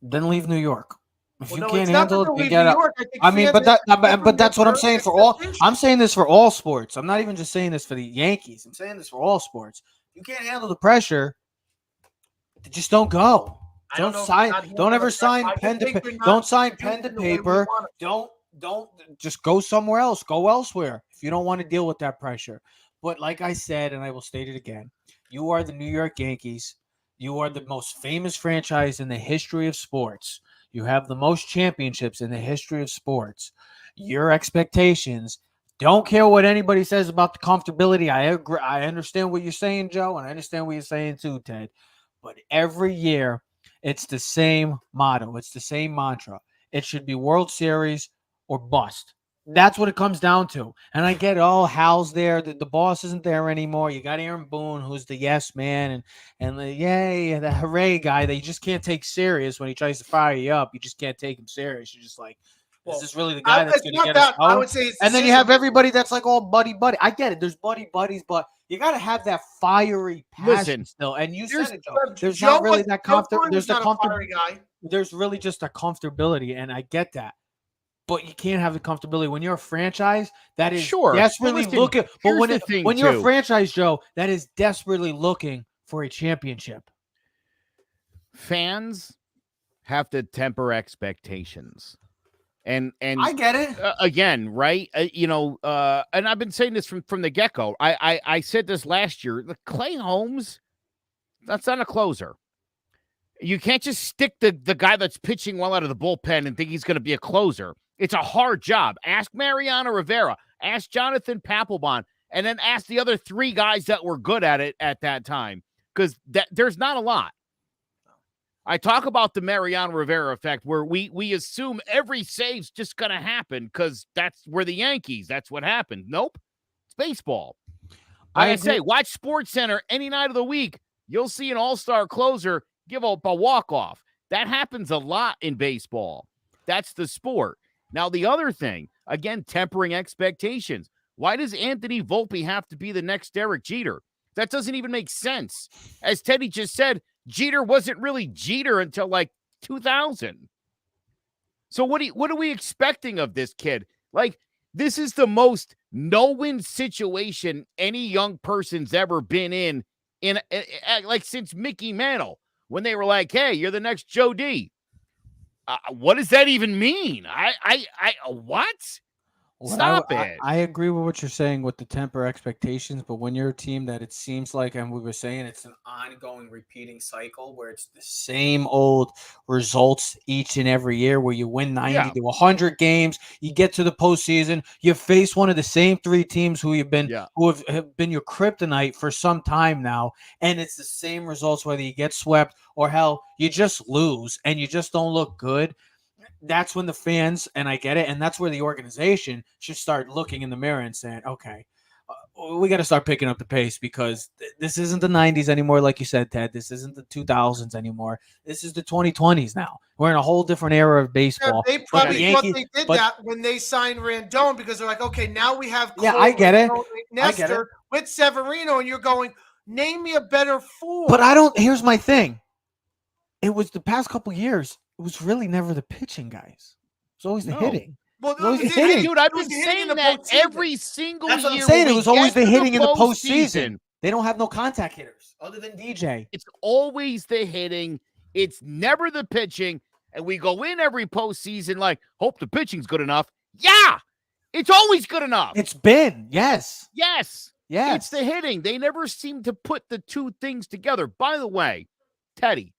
then leave New York. If you can't it's not handle that it, they're you get out. York. I mean, but that's what I'm saying for all. I'm saying this for all sports. I'm not even just saying this for the Yankees. I'm saying this for all sports. You can't handle the pressure. Just don't go. Don't sign. Don't ever sign pen to paper. Don't sign pen to paper. Don't just go somewhere else. Go elsewhere if you don't want to deal with that pressure. But like I said, and I will state it again, you are the New York Yankees. You are the most famous franchise in the history of sports. You have the most championships in the history of sports. Your expectations, don't care what anybody says about the comfortability. I agree. I understand what you're saying, Joe, and I understand what you're saying too, Ted. But every year, it's the same motto. It's the same mantra. It should be World Series or bust. That's what it comes down to. And I get, Hal's there. The boss isn't there anymore. You got Aaron Boone, who's the yes man, and the yay, the hooray guy that you just can't take serious when he tries to fire you up. You just can't take him serious. You're just like, is this really the guy that's going to get us out? I would say and then you have everybody that's like all buddy. I get it. There's buddies, but you got to have that fiery passion still. And you said it, Joe. There's not really that comfort. There's the comfort. There's really just a comfortability, and I get that. But you can't have the comfortability when you're a franchise that is desperately looking. But when you're a franchise, Joe, that is desperately looking for a championship. Fans have to temper expectations, and I get it again, right? And I've been saying this from the get-go. I said this last year. The Clay Holmes, that's not a closer. You can't just stick the guy that's pitching well out of the bullpen and think he's going to be a closer. It's a hard job. Ask Mariano Rivera. Ask Jonathan Papelbon. And then ask the other 3 guys that were good at it at that time. Because there's not a lot. I talk about the Mariano Rivera effect where we assume every save's just going to happen because we're the Yankees. That's what happened. Nope. It's baseball. Like I say, watch SportsCenter any night of the week. You'll see an all-star closer give up a walk-off. That happens a lot in baseball. That's the sport. Now, the other thing, again, tempering expectations. Why does Anthony Volpe have to be the next Derek Jeter? That doesn't even make sense. As Teddy just said, Jeter wasn't really Jeter until like 2000. So what are we expecting of this kid? Like, this is the most no-win situation any young person's ever been in like since Mickey Mantle, when they were like, hey, you're the next Joe D. What does that even mean? What? Stop it. I agree with what you're saying with the temper expectations, but when you're a team that it seems like, and we were saying, it's an ongoing repeating cycle where it's the same old results each and every year where you win 90 to 100 games, you get to the postseason, you face one of the same 3 teams who have been your kryptonite for some time now, and it's the same results whether you get swept or hell, you just lose and you just don't look good. That's when the fans, and I get it, and that's where the organization should start looking in the mirror and saying, okay, we got to start picking up the pace because this isn't the 90s anymore, like you said, Ted. This isn't the 2000s anymore. This is the 2020s now. We're in a whole different era of baseball. Yeah, they probably thought they did that when they signed Rendon because they're like, okay, now we have Cole, I get it. Nestor with Severino, and you're going, name me a better 4. But here's my thing. It was the past couple years. It was really never the pitching guys. It was always the hitting. Well, Always it was hitting. Dude, I've it was been the hitting in saying the that postseason. every single That's what I'm year. saying when it we was always get the to hitting in the postseason. They don't have no contact hitters other than DJ. It's always the hitting. It's never the pitching. And we go in every postseason like, hope the pitching's good enough. Yeah, it's always good enough. It's been, yes. Yes. Yes. It's the hitting. They never seem to put the two things together. By the way, Teddy,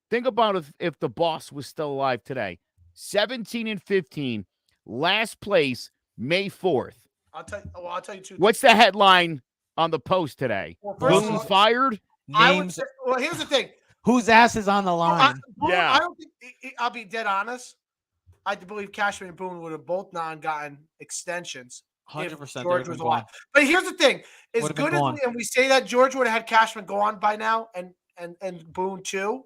think about if the boss was still alive today. 17-15, last place, May 4th. I'll tell you two. What's the headline on the post today? Well, first of Boone's all, fired? I would Names. say, well, here's the thing. Whose ass is on the line? Yeah. I don't think I'll be dead honest. I believe Cashman and Boone would have both gotten extensions. 100%. George was alive. But here's the thing: as Would've been good as gone. we say that George would have had Cashman go on by now, and Boone too.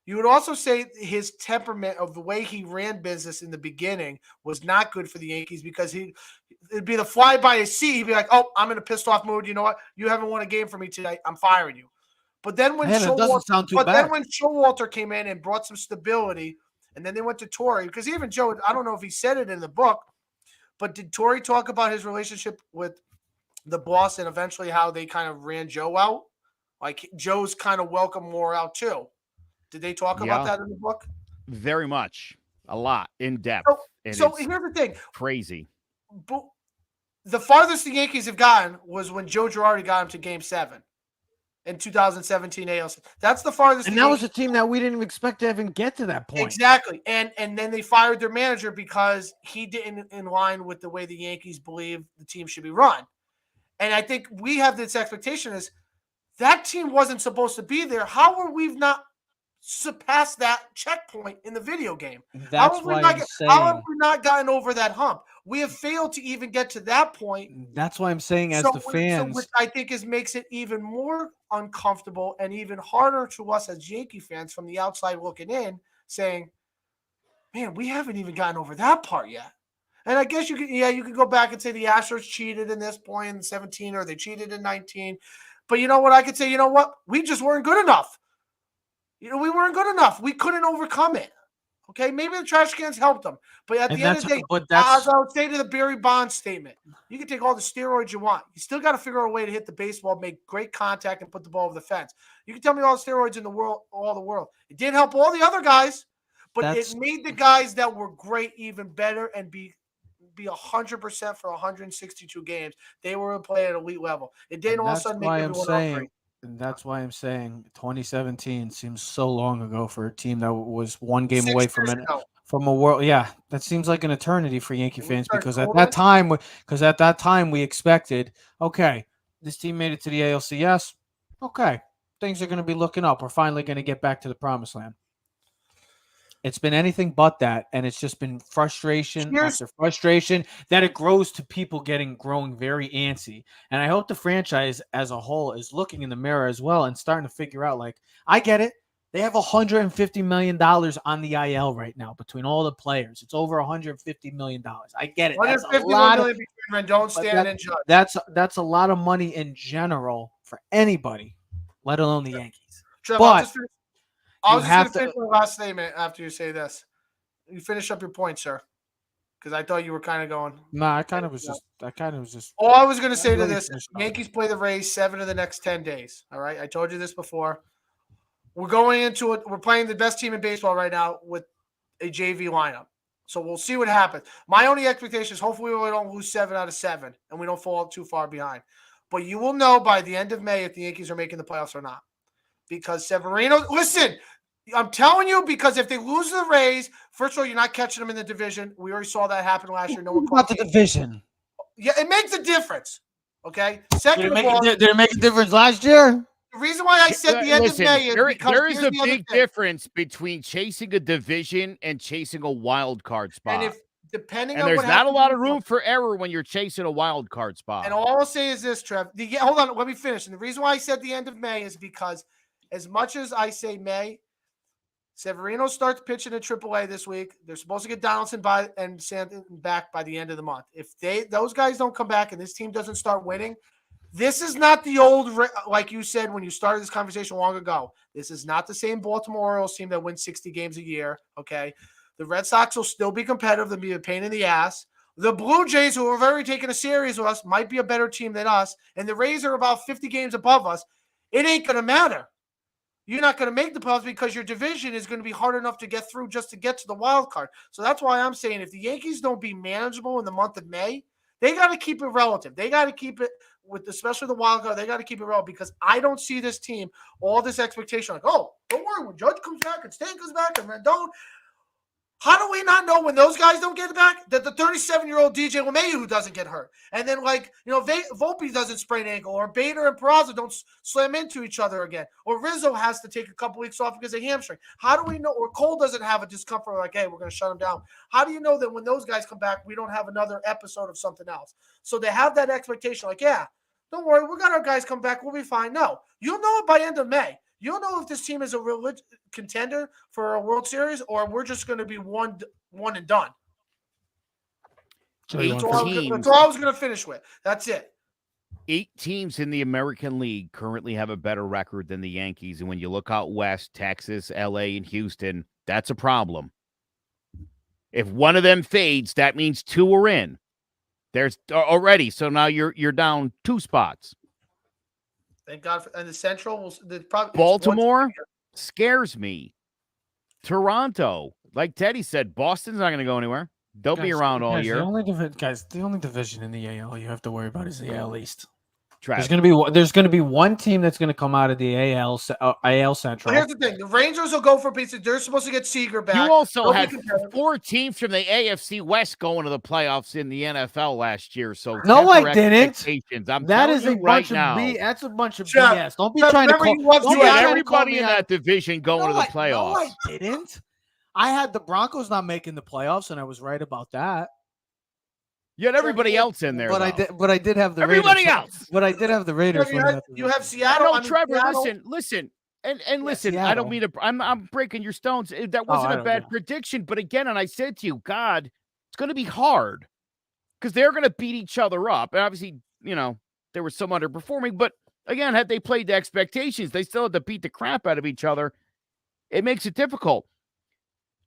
You would also say his temperament of the way he ran business in the beginning was not good for the Yankees because it'd be the fly by his seat. He'd be like, "Oh, I'm in a pissed off mood. You know what? You haven't won a game for me today. I'm firing you." But then when Man, it doesn't sound too bad. then when Showalter came in and brought some stability, and then they went to Torrey because even Joe, I don't know if he said it in the book, but did Torrey talk about his relationship with the boss and eventually how they kind of ran Joe out? Like Joe's kind of welcome more out too. Did they talk about that in the book? Very much. A lot. In depth. So here's the thing. Crazy. The farthest the Yankees have gotten was when Joe Girardi got him to Game 7 in 2017 ALC. That's the farthest. And that was a team that we didn't even expect to even get to that point. Exactly. And then they fired their manager because he didn't in line with the way the Yankees believe the team should be run. And I think we have this expectation is that team wasn't supposed to be there. How are we not surpassed that checkpoint in the video game? How have we not gotten over that hump? We have failed to even get to that point. That's why I'm saying as the fans. Which I think makes it even more uncomfortable and even harder to us as Yankee fans from the outside looking in, saying, man, we haven't even gotten over that part yet. And I guess you could go back and say the Astros cheated in this point in 17 or they cheated in 19. But you know what? I could say, you know what? We just weren't good enough. We weren't good enough. We couldn't overcome it. Okay, maybe the trash cans helped them. But at the end of the day, as I would say to the Barry Bonds statement, you can take all the steroids you want. You still got to figure out a way to hit the baseball, make great contact, and put the ball over the fence. You can tell me all the steroids in the world, all the world. It didn't help all the other guys, but it made the guys that were great even better and be 100% for 162 games. They were playing at elite level. It didn't all of a sudden make everyone else great. And that's why I'm saying 2017 seems so long ago for a team that was one game away from a world. Yeah, that seems like an eternity for Yankee fans because at that time we expected, okay, this team made it to the ALCS. Okay, things are going to be looking up. We're finally going to get back to the promised land. It's been anything but that, and it's just been frustration after frustration that it grows to people growing very antsy. And I hope the franchise as a whole is looking in the mirror as well and starting to figure out, like, I get it. They have $150 million on the IL right now between all the players. It's over $150 million. I get it. That's a lot between Rendon, Stanton, and Judge. That's a lot of money in general for anybody, let alone the Yankees. Trevor, but I was just going to finish my last statement after you say this. You finish up your point, sir, because I thought you were kind of going. No, I kind of was just. All I was going to say to this: Yankees play the Rays 7 of the next 10 days. All right, I told you this before. We're going into it. We're playing the best team in baseball right now with a JV lineup. So we'll see what happens. My only expectation is hopefully we don't lose 7 out of 7 and we don't fall too far behind. But you will know by the end of May if the Yankees are making the playoffs or not. Because Severino, listen, I'm telling you, because if they lose the Rays, first of all, you're not catching them in the division. We already saw that happen last year. No one about the division. Yeah, it makes a difference. Okay. Second of all, did it make a difference last year? The reason why I said the end of May is because there is a big difference between chasing a division and chasing a wild card spot. And there's not a lot of room for error when you're chasing a wild card spot. And all I'll say is this, Trev. Hold on, let me finish. And the reason why I said the end of May is because as much as I say May, Severino starts pitching at AAA this week. They're supposed to get Donaldson and Stanton back by the end of the month. If those guys don't come back and this team doesn't start winning, this is not the old, like you said when you started this conversation long ago. This is not the same Baltimore Orioles team that wins 60 games a year, okay? The Red Sox will still be competitive. They'll be a pain in the ass. The Blue Jays, who are very taking a series with us, might be a better team than us. And the Rays are about 50 games above us. It ain't going to matter. You're not going to make the playoffs because your division is going to be hard enough to get through just to get to the wild card. So that's why I'm saying if the Yankees don't be manageable in the month of May, they got to keep it relative. They got to keep it with, especially the wild card, they got to keep it relative because I don't see this team, all this expectation like, oh, don't worry, when Judge comes back and Stan comes back and Rendon. How do we not know when those guys don't get back that the 37-year-old DJ LeMahieu who doesn't get hurt? And then, Volpe doesn't sprain an ankle, or Bader and Peraza don't slam into each other again, or Rizzo has to take a couple weeks off because of hamstring. How do we know? Or Cole doesn't have a discomfort like, hey, we're going to shut him down. How do you know that when those guys come back, we don't have another episode of something else? So they have that expectation like, yeah, don't worry, we got our guys come back, we'll be fine. No, you'll know it by end of May. You'll know if this team is a real contender for a World Series or we're just going to be one and done. That's all I was going to finish with. That's it. 8 teams in the American League currently have a better record than the Yankees. And when you look out west, Texas, LA, and Houston, that's a problem. If one of them fades, that means 2 are in. There's already. So now you're down 2 spots. Thank God. And the Central Baltimore scares me. Toronto, like Teddy said, Boston's not going to go anywhere. They'll be around all year. The only division in the AL you have to worry about is the AL East. Trash. There's going to be one team that's going to come out of the AL Central. But here's the thing: the Rangers will go for pizza. They're supposed to get Seager back. You also had 4 teams from the AFC West going to the playoffs in the NFL last year. So no, I didn't. That is a bunch of BS. That's a bunch of BS. Don't be trying to call. You had everybody in that division going to the playoffs. No, I didn't. I had the Broncos not making the playoffs, and I was right about that. You had everybody else in there, but I did have the everybody Raiders. else. But I did have the Raiders. You have Seattle. Trevor, listen. And listen, Seattle. I don't mean to. I'm breaking your stones. That wasn't a bad prediction, but again, and I said to you, God, it's going to be hard because they're going to beat each other up. And obviously, there was some underperforming, but again, had they played the expectations, they still had to beat the crap out of each other. It makes it difficult.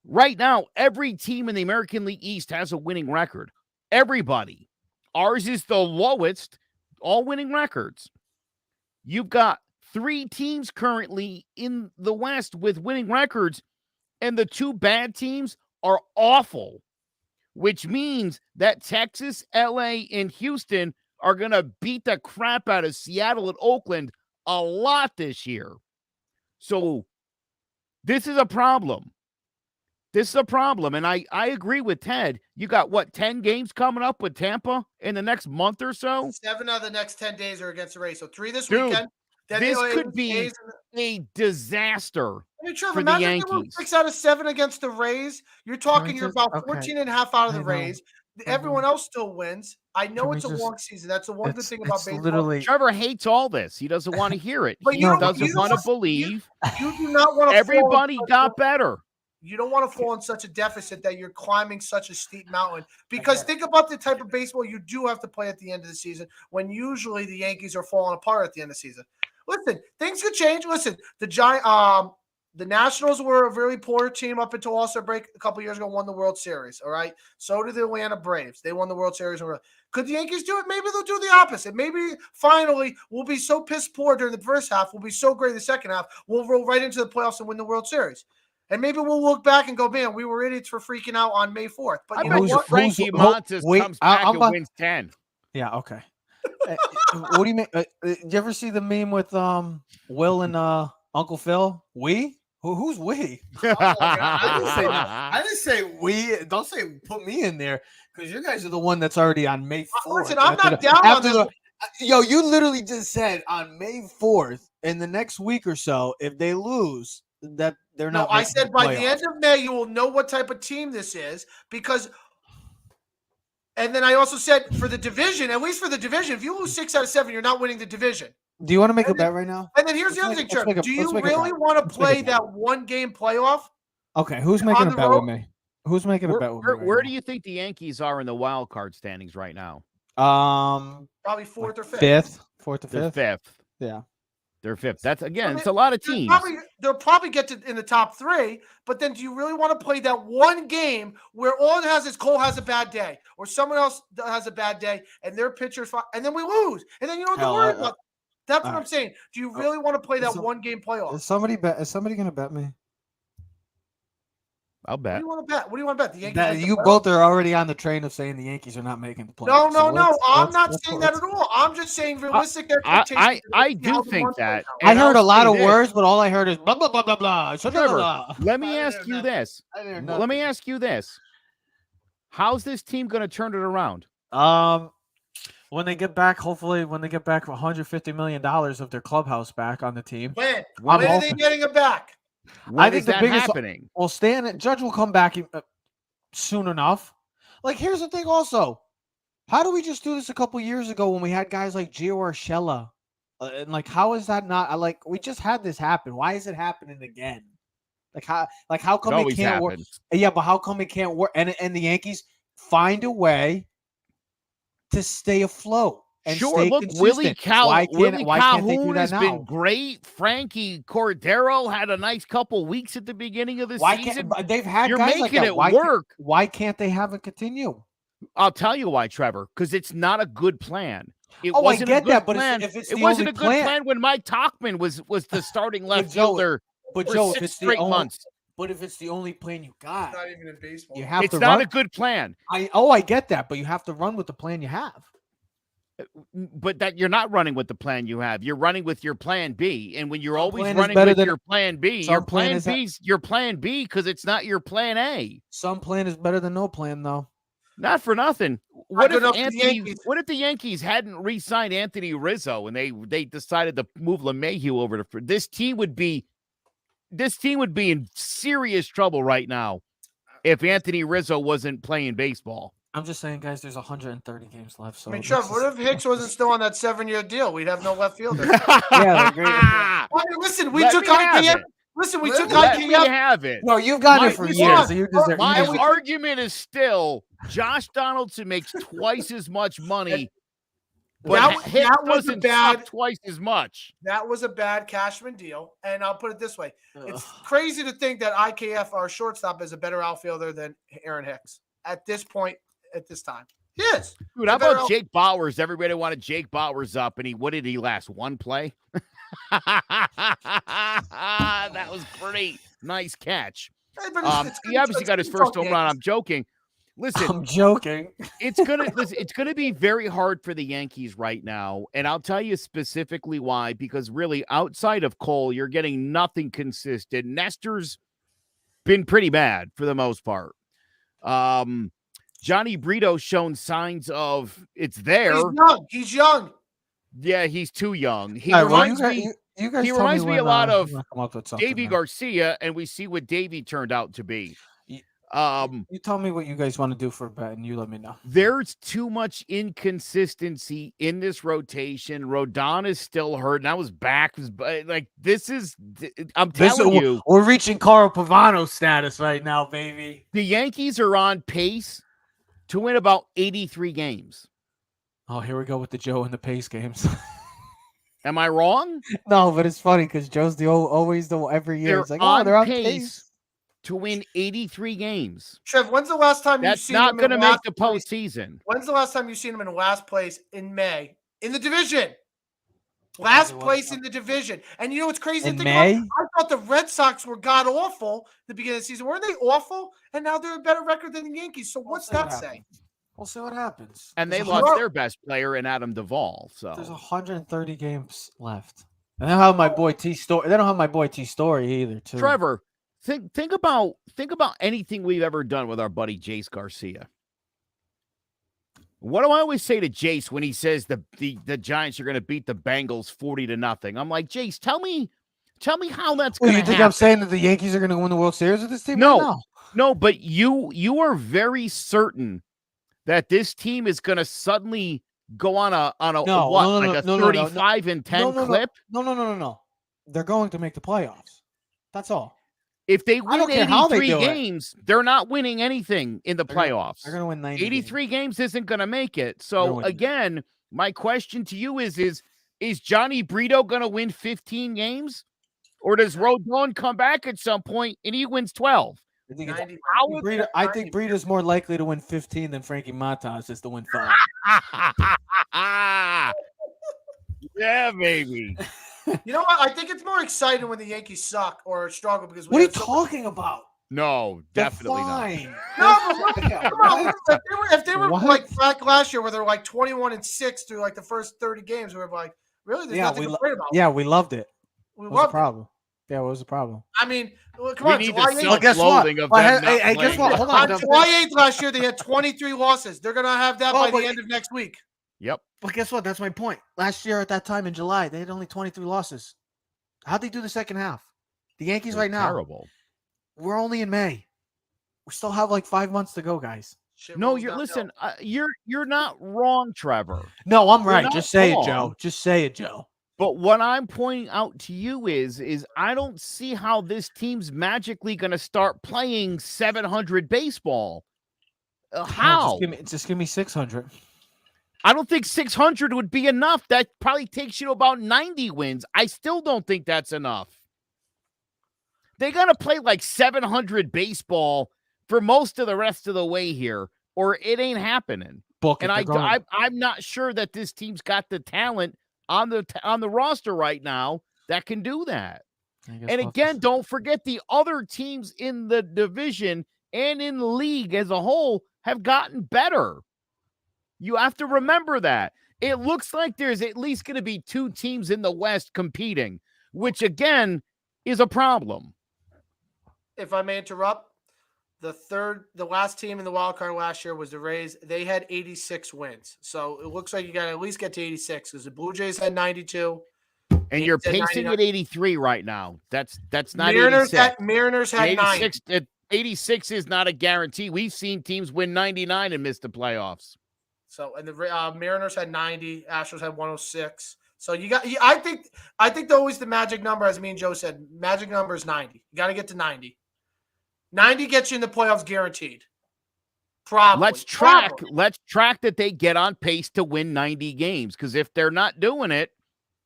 Right now, every team in the American League East has a winning record. Everybody. Ours is the lowest, all winning records. You've got 3 teams currently in the West with winning records, and the 2 bad teams are awful, which means that Texas, LA, and Houston are going to beat the crap out of Seattle and Oakland a lot this year. So this is a problem. And I agree with Ted. You got, 10 games coming up with Tampa in the next month or so? 7 out of the next 10 days are against the Rays. So 3 this Dude, weekend. This could be a disaster Trevor, for the Yankees. 6 out of 7 against the Rays. You're talking you're about 14 and a half out of the Rays. Everyone else still wins. I know it's a long season. That's the one good thing about baseball. Trevor hates all this. He doesn't want to hear it. He doesn't want to believe. You do not want to. Everybody got better. You don't want to fall in such a deficit that you're climbing such a steep mountain. Because think about the type of baseball you do have to play at the end of the season when usually the Yankees are falling apart at the end of the season. Listen, things could change. Listen, the Nationals were a really poor team up until All-Star break a couple years ago, won the World Series, all right? So did the Atlanta Braves. They won the World Series. Could the Yankees do it? Maybe they'll do the opposite. Maybe finally we'll be so piss poor during the first half, we'll be so great in the second half, we'll roll right into the playoffs and win the World Series. And maybe we'll look back and go, man, we were idiots for freaking out on May 4th. But you know what? Frankie Montas comes back and wins 10. Yeah, okay. What do you mean? Did you ever see the meme with Will and Uncle Phil? We? Who's we? I didn't say we. Don't say put me in there because you guys are the one that's already on May 4th. Listen, I'm not down on this. Yo, you literally just said on May 4th in the next week or so, if they lose, that they're not. No, I said by the end of May, you will know what type of team this is because. And then I also said for the division, at least for the division, if you lose 6 out of 7, you're not winning the division. Do you want to make a bet right now? And then here's the other thing, Trevor. Do you really want to play that one-game playoff? Okay, who's making a bet with me? Who's making a bet with me? Where do you think the Yankees are in the wild card standings right now? Probably 4th or 5th. 5th, 4th or 5th. They're 5th. Yeah. They're 5th. That's again, it's a lot of teams. they'll probably get to in the top 3. But then, do you really want to play that one game where all it has is Cole has a bad day, or someone else has a bad day, and their pitcher's fine, and then we lose, and then you don't have to worry about. That's what I'm saying. Do you really want to play that one game playoff? Is somebody going to bet me? I'll bet. What do you want to bet? What do you want to bet? The Yankees. You both are already on the train of saying the Yankees are not making the playoffs. No. I'm not saying that at all. I'm just saying realistic expectations. I do think that. I heard a lot of words, but all I heard is blah blah blah blah blah. Trevor, let me ask you this. Let me ask you this. How's this team going to turn it around? When they get back, hopefully, when they get back $150 million of their clubhouse back on the team. When are they getting it back? I think the biggest happening. Well, Judge will come back soon enough. Like, here's the thing also. How do we just do this a couple years ago when we had guys like Gio Urshela? And like, how is that not like we just had this happen? Why is it happening again? How come it can't work? Yeah, but how come it can't work? And the Yankees find a way to stay afloat. And sure, look, consistent. Willie Calhoun has been great. Frankie Cordero had a nice couple weeks at the beginning of the season. They've had You're guys making like that. it work. Why can't they have it continue? I'll tell you why, Trevor, because it's not a good plan. I get that, but if it's it wasn't a good plan when Mike Tauchman was the starting left fielder for 6 straight months. But if it's the only plan you got, it's not even in baseball. You have it's to not run. A good plan. I get that, but you have to run with the plan you have. But that you're not running with the plan you have. You're running with your plan B. And when you're always running with your plan B, your plan B because it's not your plan A. Some plan is better than no plan, though. Not for nothing. What if the Yankees hadn't re-signed Anthony Rizzo and they decided to move LeMahieu over to this team would be in serious trouble right now if Anthony Rizzo wasn't playing baseball. I'm just saying, guys, there's 130 games left. So Trev, what if Hicks wasn't still on that 7-year deal? We'd have no left fielder. Yeah, great. Listen, we took IKF. Listen, we took IKF. Let me have it. No, you've got it for years. So you deserve. My argument is still Josh Donaldson makes twice as much money. But Hicks doesn't suck twice as much. That was a bad Cashman deal, and I'll put it this way: it's crazy to think that IKF, our shortstop, is a better outfielder than Aaron Hicks at this point. At this time, yes. Dude, how about Jake Bowers? Everybody wanted Jake Bowers up, and what did he last? One play? That was pretty nice catch. He obviously got his first home run. I'm joking. Listen, I'm joking. It's gonna be very hard for the Yankees right now, and I'll tell you specifically why. Because really, outside of Cole, you're getting nothing consistent. Nestor's been pretty bad for the most part. Johnny Brito's shown signs of it's there. He's young. Yeah, he's too young. He right, reminds me me a lot of Davey Garcia, and we see what Davey turned out to be. You tell me what you guys want to do for a bet, and you let me know. There's too much inconsistency in this rotation. Rodon is still hurt. And I was back. I'm telling you. We're reaching Carl Pavano status right now, baby. The Yankees are on pace to win about 83 games. Oh, here we go with the Joe and the Pace games. Am I wrong? No, but it's funny because Joe's always every year. It's like, they're on pace to win 83 games. Trev, when's the last time you've seen him? That's not going to make the postseason. When's the last time you've seen him in last place in May in the division? Last place in the division. And you know what's crazy? In May? I thought the Red Sox were god awful at the beginning of the season. Weren't they awful? And now they're a better record than the Yankees. So what's that say? We'll see what happens. And they lost their best player in Adam Duvall. So there's 130 games left. And they don't have my boy T Story. They don't have my boy T Story either. Too. Trevor, think about anything we've ever done with our buddy Jace Garcia. What do I always say to Jace when he says the Giants are going to beat the Bengals 40-0? I'm like, Jace, tell me how that's going to happen. You think I'm saying that the Yankees are going to win the World Series with this team? No, but you are very certain that this team is going to suddenly go on a 35-10 clip? No. They're going to make the playoffs. That's all. If they win 83 games, they're not winning anything in the playoffs. They're going to win 90 83 games isn't going to make it. So again, my question to you is Johnny Brito going to win 15 games? Or does Rodon come back at some point and he wins 12? I think, I think Breeder's more likely to win 15 than Frankie Montas is to win 5. Yeah, baby. You know what? I think it's more exciting when the Yankees suck or struggle because what are you talking about? No, definitely not. No, but come on. If they were like back last year where they're like 21-6 through like the first 30 games, we were like, really? There's nothing to worry about. Yeah, we loved it. We loved the problem. Yeah, what was the problem? I mean, come on. July 8th. Guess what? Guess what? Hold on. On July 8th last year, they had 23 losses. They're going to have that by the end of next week. Yep. But guess what? That's my point. Last year at that time in July, they had only 23 losses. How'd they do the second half? The Yankees right now. Terrible. We're only in May. We still have like 5 months to go, guys. No, you're not wrong, Trevor. No, I'm right. Just say it, Joe. Just say it, Joe. But what I'm pointing out to you is I don't see how this team's magically going to start playing 700 baseball. How? Just give me 600. I don't think 600 would be enough. That probably takes you to about 90 wins. I still don't think that's enough. They got to play like 700 baseball for most of the rest of the way here, or it ain't happening. I'm not sure that this team's got the talent on the roster right now that can do that. And again, don't forget the other teams in the division and in the league as a whole have gotten better. You have to remember that. It looks like there's at least going to be 2 teams in the West competing, which again is a problem. If I may interrupt, the last team in the wild card last year was the Rays. They had 86 wins. So it looks like you got to at least get to 86 because the Blue Jays had 92. And you're pacing at 83 right now. That's not Mariners 86. Mariners had 86, 86 is not a guarantee. We've seen teams win 99 and miss the playoffs. So, and the Mariners had 90, Astros had 106. So I think always the magic number, as me and Joe said, magic number is 90. You got to get to 90. 90 gets you in the playoffs guaranteed. Probably. Let's track that they get on pace to win 90 games, because if they're not doing it,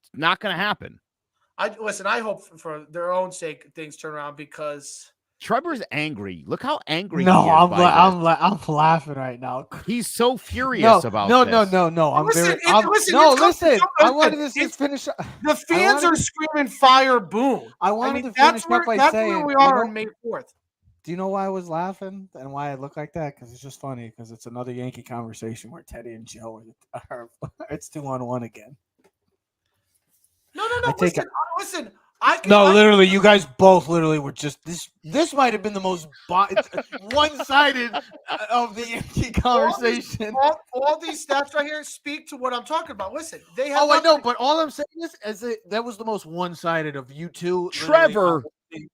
it's not going to happen. I hope for their own sake things turn around because Trevor's angry. Look how angry he is. I'm laughing right now. He's so furious about this. No. Listen. I wanted to just finish. The fans are screaming fire boom. I wanted to finish up by saying where we are on May 4th. Do you know why I was laughing and why I look like that? Because it's just funny. Because it's another Yankee conversation where Teddy and Joe are it's 2-on-1 again. No. Listen. Literally, you guys both literally were just this. This might have been the most one-sided of the Yankee conversation. All these stats right here speak to what I'm talking about. Listen, they have. I know, but all I'm saying is that was the most one-sided of you two. Trevor,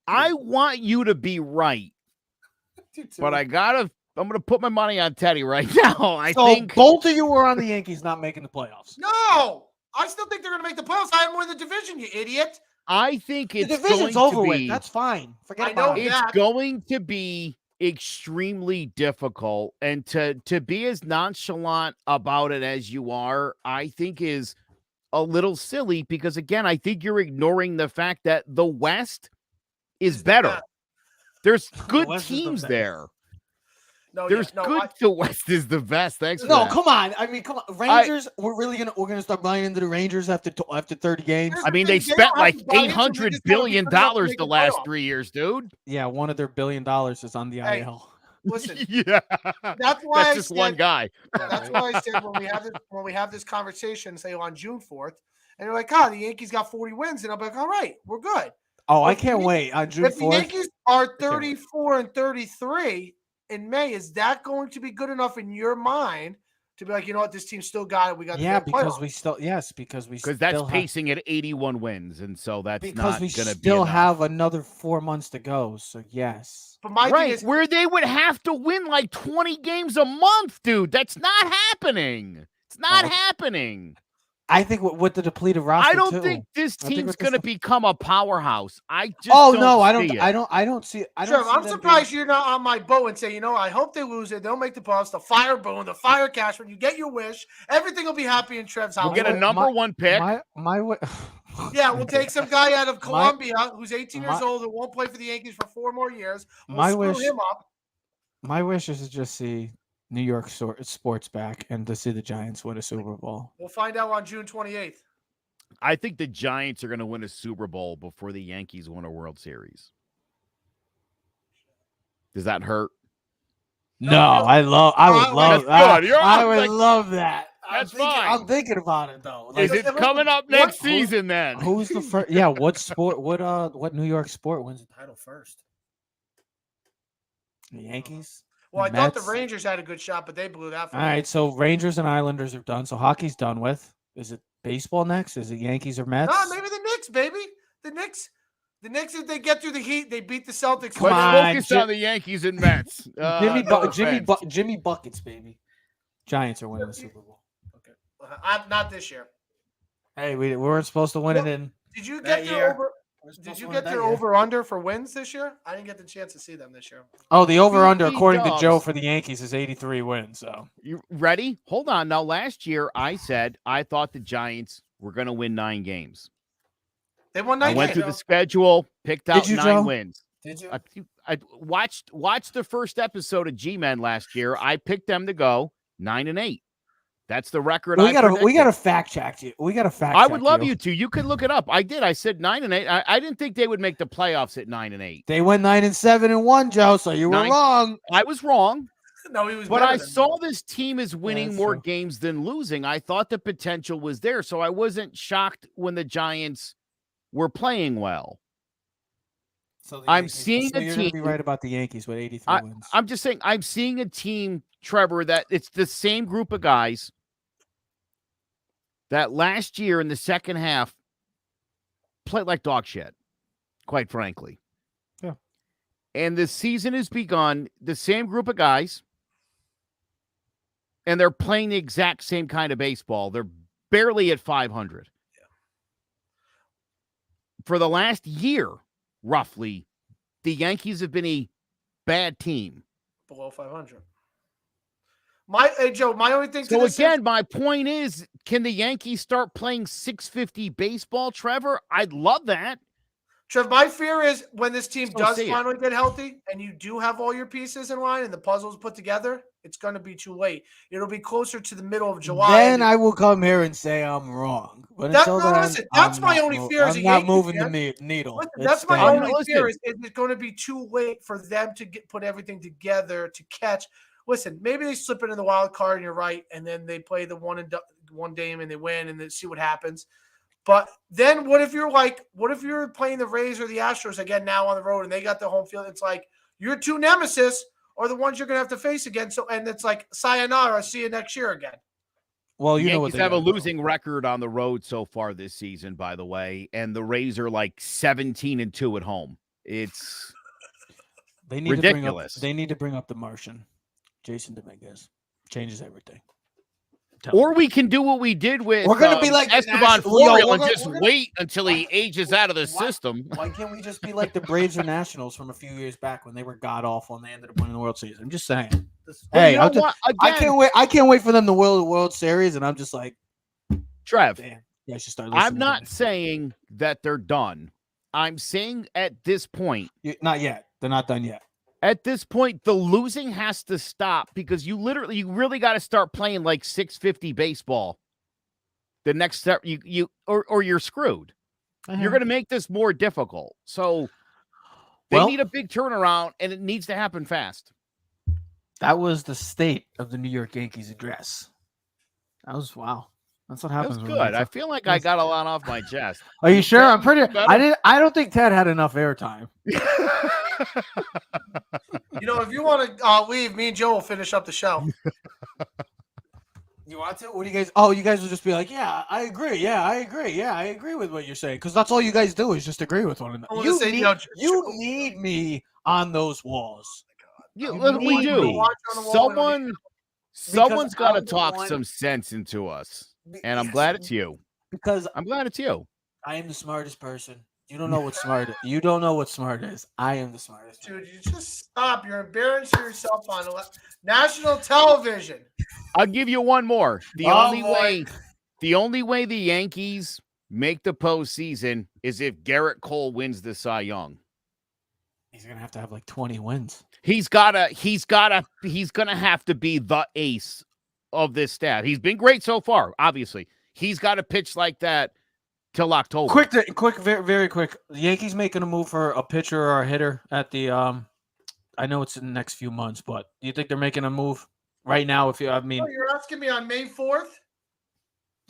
I want you to be right, but I'm going to put my money on Teddy right now. I think both of you were on the Yankees not making the playoffs. No, I still think they're going to make the playoffs. I had more in the division, you idiot. I think it's the division's going over to be. With. That's fine. Forget about it. It's going to be extremely difficult, and to be as nonchalant about it as you are, I think is a little silly because again, I think you're ignoring the fact that the West is better. There's good teams there. The West is the best. Thanks. Come on. I mean, come on. Rangers. We're gonna start buying into the Rangers after 30 games. I mean, they spent like $800 billion the last 3 years, dude. Yeah, one of their $1 billion is on the IL. Listen. Yeah. That's why that's just one guy. That's why I said when we have this conversation, say on June 4th, and you're like, the Yankees got 40 wins, and I'm like, all right, we're good. Oh, I can't wait on June 4th. If the Yankees are 34 and 33. In May, is that going to be good enough in your mind to be like, you know what, this team still got it? We got because that's pacing at 81 wins, and so that's because not we going to be still have another 4 months to go. So yes, but my thing is, where they would have to win like 20 games a month, dude. That's not happening. It's not happening. I think with the depleted roster, I don't think this team's going to become a powerhouse. I just I don't see it. I'm surprised you're not on my boat and say, I hope they lose it. They'll make the playoffs. The fire boom, the fire cash. When you get your wish, everything will be happy in Trev's house. We'll get a number 1 pick. My way. Yeah, we'll take some guy out of Colombia who's 18 years old and won't play for the Yankees for 4 more years. We'll screw him up. My wish is to just see New York sports back and to see the Giants win a Super Bowl. We'll find out on June 28th. I think the Giants are going to win a Super Bowl before the Yankees win a World Series. Does that hurt? No, I would love that. I would love that. That's fine. I'm thinking about it though. Is it coming up next season then? Who's the first? Yeah, what sport? What New York sport wins the title first? The Yankees. Well, I thought the Rangers had a good shot, but they blew that. All right, so Rangers and Islanders are done. So hockey's done with. Is it baseball next? Is it Yankees or Mets? No, maybe the Knicks, baby. The Knicks, if they get through the heat, they beat the Celtics. Focus on the Yankees and Mets. Jimmy Buckets, baby. Giants are winning the Super Bowl. Okay, not this year. Hey, we weren't supposed to win it in. Did you get their over? Did you get their over/under for wins this year? I didn't get the chance to see them this year. Oh, the over/under, according to Joe, for the Yankees is 83 wins. So you ready? Hold on. Now, last year I said I thought the Giants were going to win 9 games. They won 9 games. I went through the schedule, picked out 9 Joe? wins. Did you? I watched the first episode of G-Men last year. I picked them to go 9-8. That's the record. We gotta fact check you. We gotta fact. I would love you to. You could look it up. I did. I said 9-8. I didn't think they would make the playoffs at 9-8. They went 9-7-1, Joe. So you were wrong. I was wrong. No, he was. But I saw this team is winning more games than losing. I thought the potential was there, so I wasn't shocked when the Giants were playing well. So I'm seeing a you're team. Be right about the Yankees with 83 wins. I'm just saying. I'm seeing a team, Trevor, that it's the same group of guys that last year in the second half played like dog shit, quite frankly. Yeah. And the season has begun, the same group of guys, and they're playing the exact same kind of baseball. They're barely at 500. Yeah. For the last year, roughly, the Yankees have been a bad team. Below 500. Joe, my only thing. So again, my point is, can the Yankees start playing 650 baseball, Trevor? I'd love that. Trev, my fear is when this team does finally get healthy and you do have all your pieces in line and the puzzles put together, it's going to be too late. It'll be closer to the middle of July. Then I will come here and say I'm wrong. But until then, that's my only fear. I'm not moving the needle. Listen, that's my only fear. Is it going to be too late for them to put everything together to catch? Listen, maybe they slip into the wild card and you're right, and then they play the one game and they win and then see what happens. But then what if you're playing the Rays or the Astros again now on the road and they got the home field? It's like your two nemesis are the ones you're going to have to face again. So, and it's like sayonara, see you next year again. Well, you know what, they have a losing record on the road so far this season, by the way, and the Rays are like 17-2 at home. It's ridiculous. They need to bring up the Martian, Jason Dominguez. Changes everything. Or we can do what we did with we're gonna be like Esteban Florial and just wait until he ages out of the system. Why can't we just be like the Braves or Nationals from a few years back when they were god awful and they ended up winning the World Series? I'm just saying. Hey, I can't wait. I can't wait for them to win the World Series, and I'm just like, Trev. Damn, I should start. I'm not saying that they're done. I'm saying at this point, not yet. They're not done yet. At this point, the losing has to stop because you really got to start playing like 650 baseball. The next step, or you're screwed. You're going to make this more difficult. So they need a big turnaround, and it needs to happen fast. That was the state of the New York Yankees address. That was wow. That's what happens. That's good. I feel like I got a lot off my chest. Are you sure? I'm pretty. I don't think Ted had enough airtime. If you want to leave, me and Joe will finish up the show. You want to? What do you guys? Oh, you guys will just be like, "Yeah, I agree. Yeah, I agree. Yeah, I agree with what you're saying." Because that's all you guys do is just agree with one another. You need me on those walls. We do. Someone's got to talk some sense into us. And I'm glad it's you. Because I'm glad it's you. I am the smartest person. You don't know what smart is. You don't know what smart is. I am the smartest. Dude, you just stop. You're embarrassing yourself on national television. I'll give you one more. The only way the Yankees make the postseason is if Garrett Cole wins the Cy Young. He's gonna have to have like 20 wins. He's gonna have to be the ace of this staff. He's been great so far, obviously. He's got to pitch like that till October. Quick, very quick. The Yankees making a move for a pitcher or a hitter at the I know it's in the next few months, but do you think they're making a move right now? Oh, you're asking me on May 4th?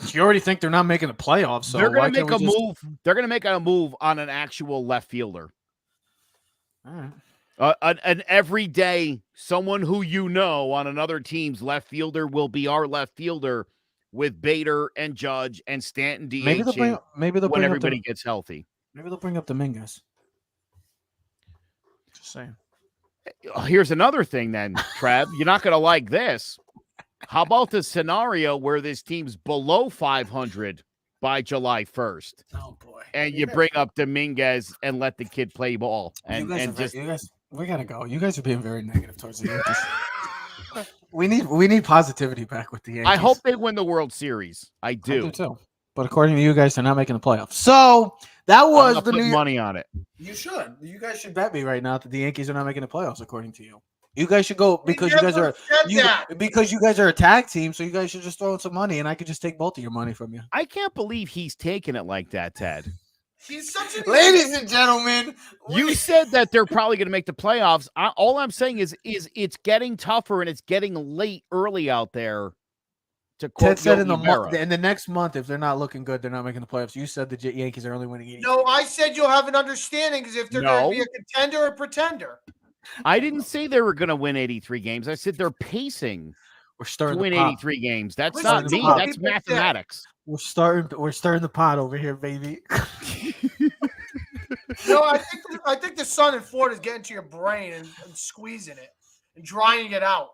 You already think they're not making the playoffs, so they're gonna make a move. They're gonna make a move on an actual left fielder. All right. An everyday someone who on another team's left fielder will be our left fielder with Bader and Judge and Stanton DH. Maybe they'll when everybody gets healthy. Maybe they'll bring up Dominguez. Just saying. Here's another thing then, Trav. You're not going to like this. How about the scenario where this team's below 500 by July 1st? Oh, boy. And you bring up Dominguez and let the kid play ball. You guys, we got to go. You guys are being very negative towards the Yankees. we need positivity back with the Yankees. I hope they win the World Series. I do too. But according to you guys, they're not making the playoffs. So that was the new money on it. You should. You guys should bet me right now that the Yankees are not making the playoffs. According to you, you guys should go because you guys are a tag team. So you guys should just throw in some money, and I could just take both of your money from you. I can't believe he's taking it like that, Ted. He's such a ladies and gentlemen. You said that they're probably going to make the playoffs. All I'm saying is it's getting tougher and it's getting early out there. Ted said in the next month, if they're not looking good, they're not making the playoffs. You said the Yankees are only winning 80. No, I said you'll have an understanding because if they're going to be a contender or pretender. I didn't say they were going to win 83 games. I said they're pacing. We're starting to win 83 games. That's not me. That's mathematics. We're starting the pot over here, baby. No, I think the sun in Florida is getting to your brain and squeezing it and drying it out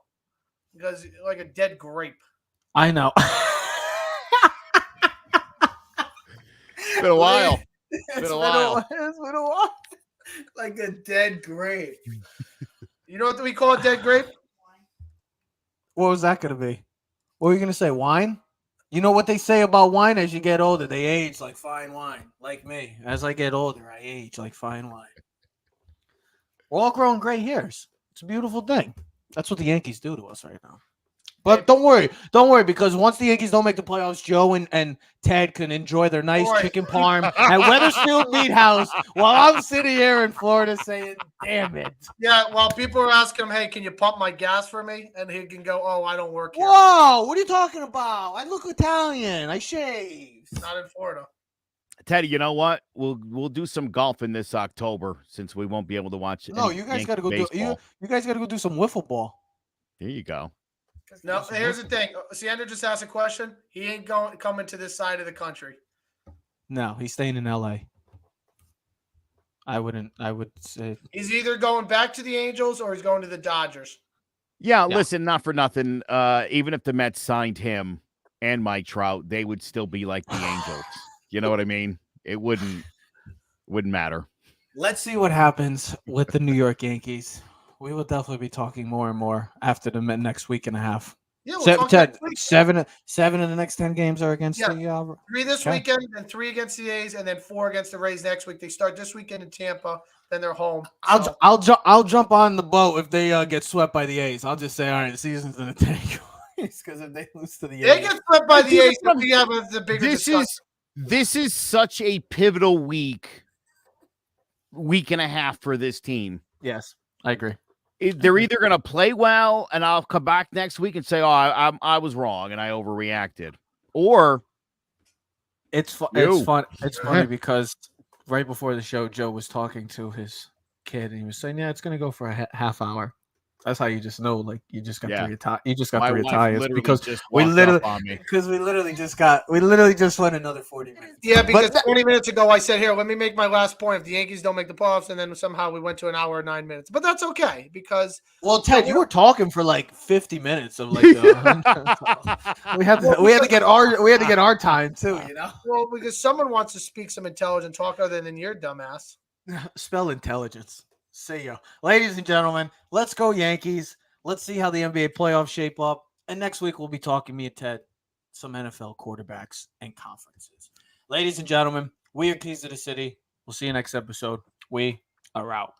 because like a dead grape. I know. It's been a while. It's been a while. Like a dead grape. You know what we call a dead grape? What was that going to be? What were you going to say? Wine? You know what they say about wine as you get older? They age like fine wine. Like me. As I get older, I age like fine wine. We're all growing gray hairs. It's a beautiful thing. That's what the Yankees do to us right now. But don't worry, because once the Yankees don't make the playoffs, Joe and Ted can enjoy their nice chicken parm at Wethersfield Meat House while I'm sitting here in Florida saying, damn it. Yeah, while people are asking him, hey, can you pump my gas for me? And he can go, oh, I don't work here. Whoa, what are you talking about? I look Italian. I shave. Not in Florida. Teddy, you know what? We'll do some golfing this October since we won't be able to watch it. No, you guys got to go you guys got to go do some wiffle ball. There you go. No, here's the thing. Sienda just asked a question. He ain't coming to this side of the country. No, he's staying in LA. I would say he's either going back to the Angels or he's going to the Dodgers. Yeah, listen, not for nothing. Even if the Mets signed him and Mike Trout, they would still be like the Angels. You know what I mean? It wouldn't matter. Let's see what happens with the New York Yankees. We will definitely be talking more and more after the next week and a half. Yeah, we'll seven of the next 10 games are against the 3 this weekend, and 3 against the A's, and then 4 against the Rays next week. They start this weekend in Tampa, then they're home. I'll jump on the boat if they get swept by the A's. I'll just say, all right, the season's in the tank. Because if they lose to the A's, they get swept by the A's. We have the bigger discussion. This is such a pivotal week and a half for this team. Yes, I agree. They're either going to play well, and I'll come back next week and say, "Oh, I was wrong and I overreacted," or it's fun. It's funny because right before the show, Joe was talking to his kid, and he was saying, "Yeah, it's going to go for a half hour." That's how you just know, like you just got to retire. You just got to retire because we literally just went another 40 minutes. Yeah, because 20 minutes ago I said, "Here, let me make my last point. If the Yankees don't make the playoffs," and then somehow we went to an hour and 9 minutes. But that's okay because Ted, you were talking for like 50 minutes of like we had to get our time too, you know. Well, because someone wants to speak some intelligent talk other than your dumbass. Spell intelligence. See ya. Ladies and gentlemen, let's go Yankees. Let's see how the NBA playoffs shape up. And next week we'll be talking, me and Ted, some NFL quarterbacks and conferences. Ladies and gentlemen, we are Keys to the City. We'll see you next episode. We are out.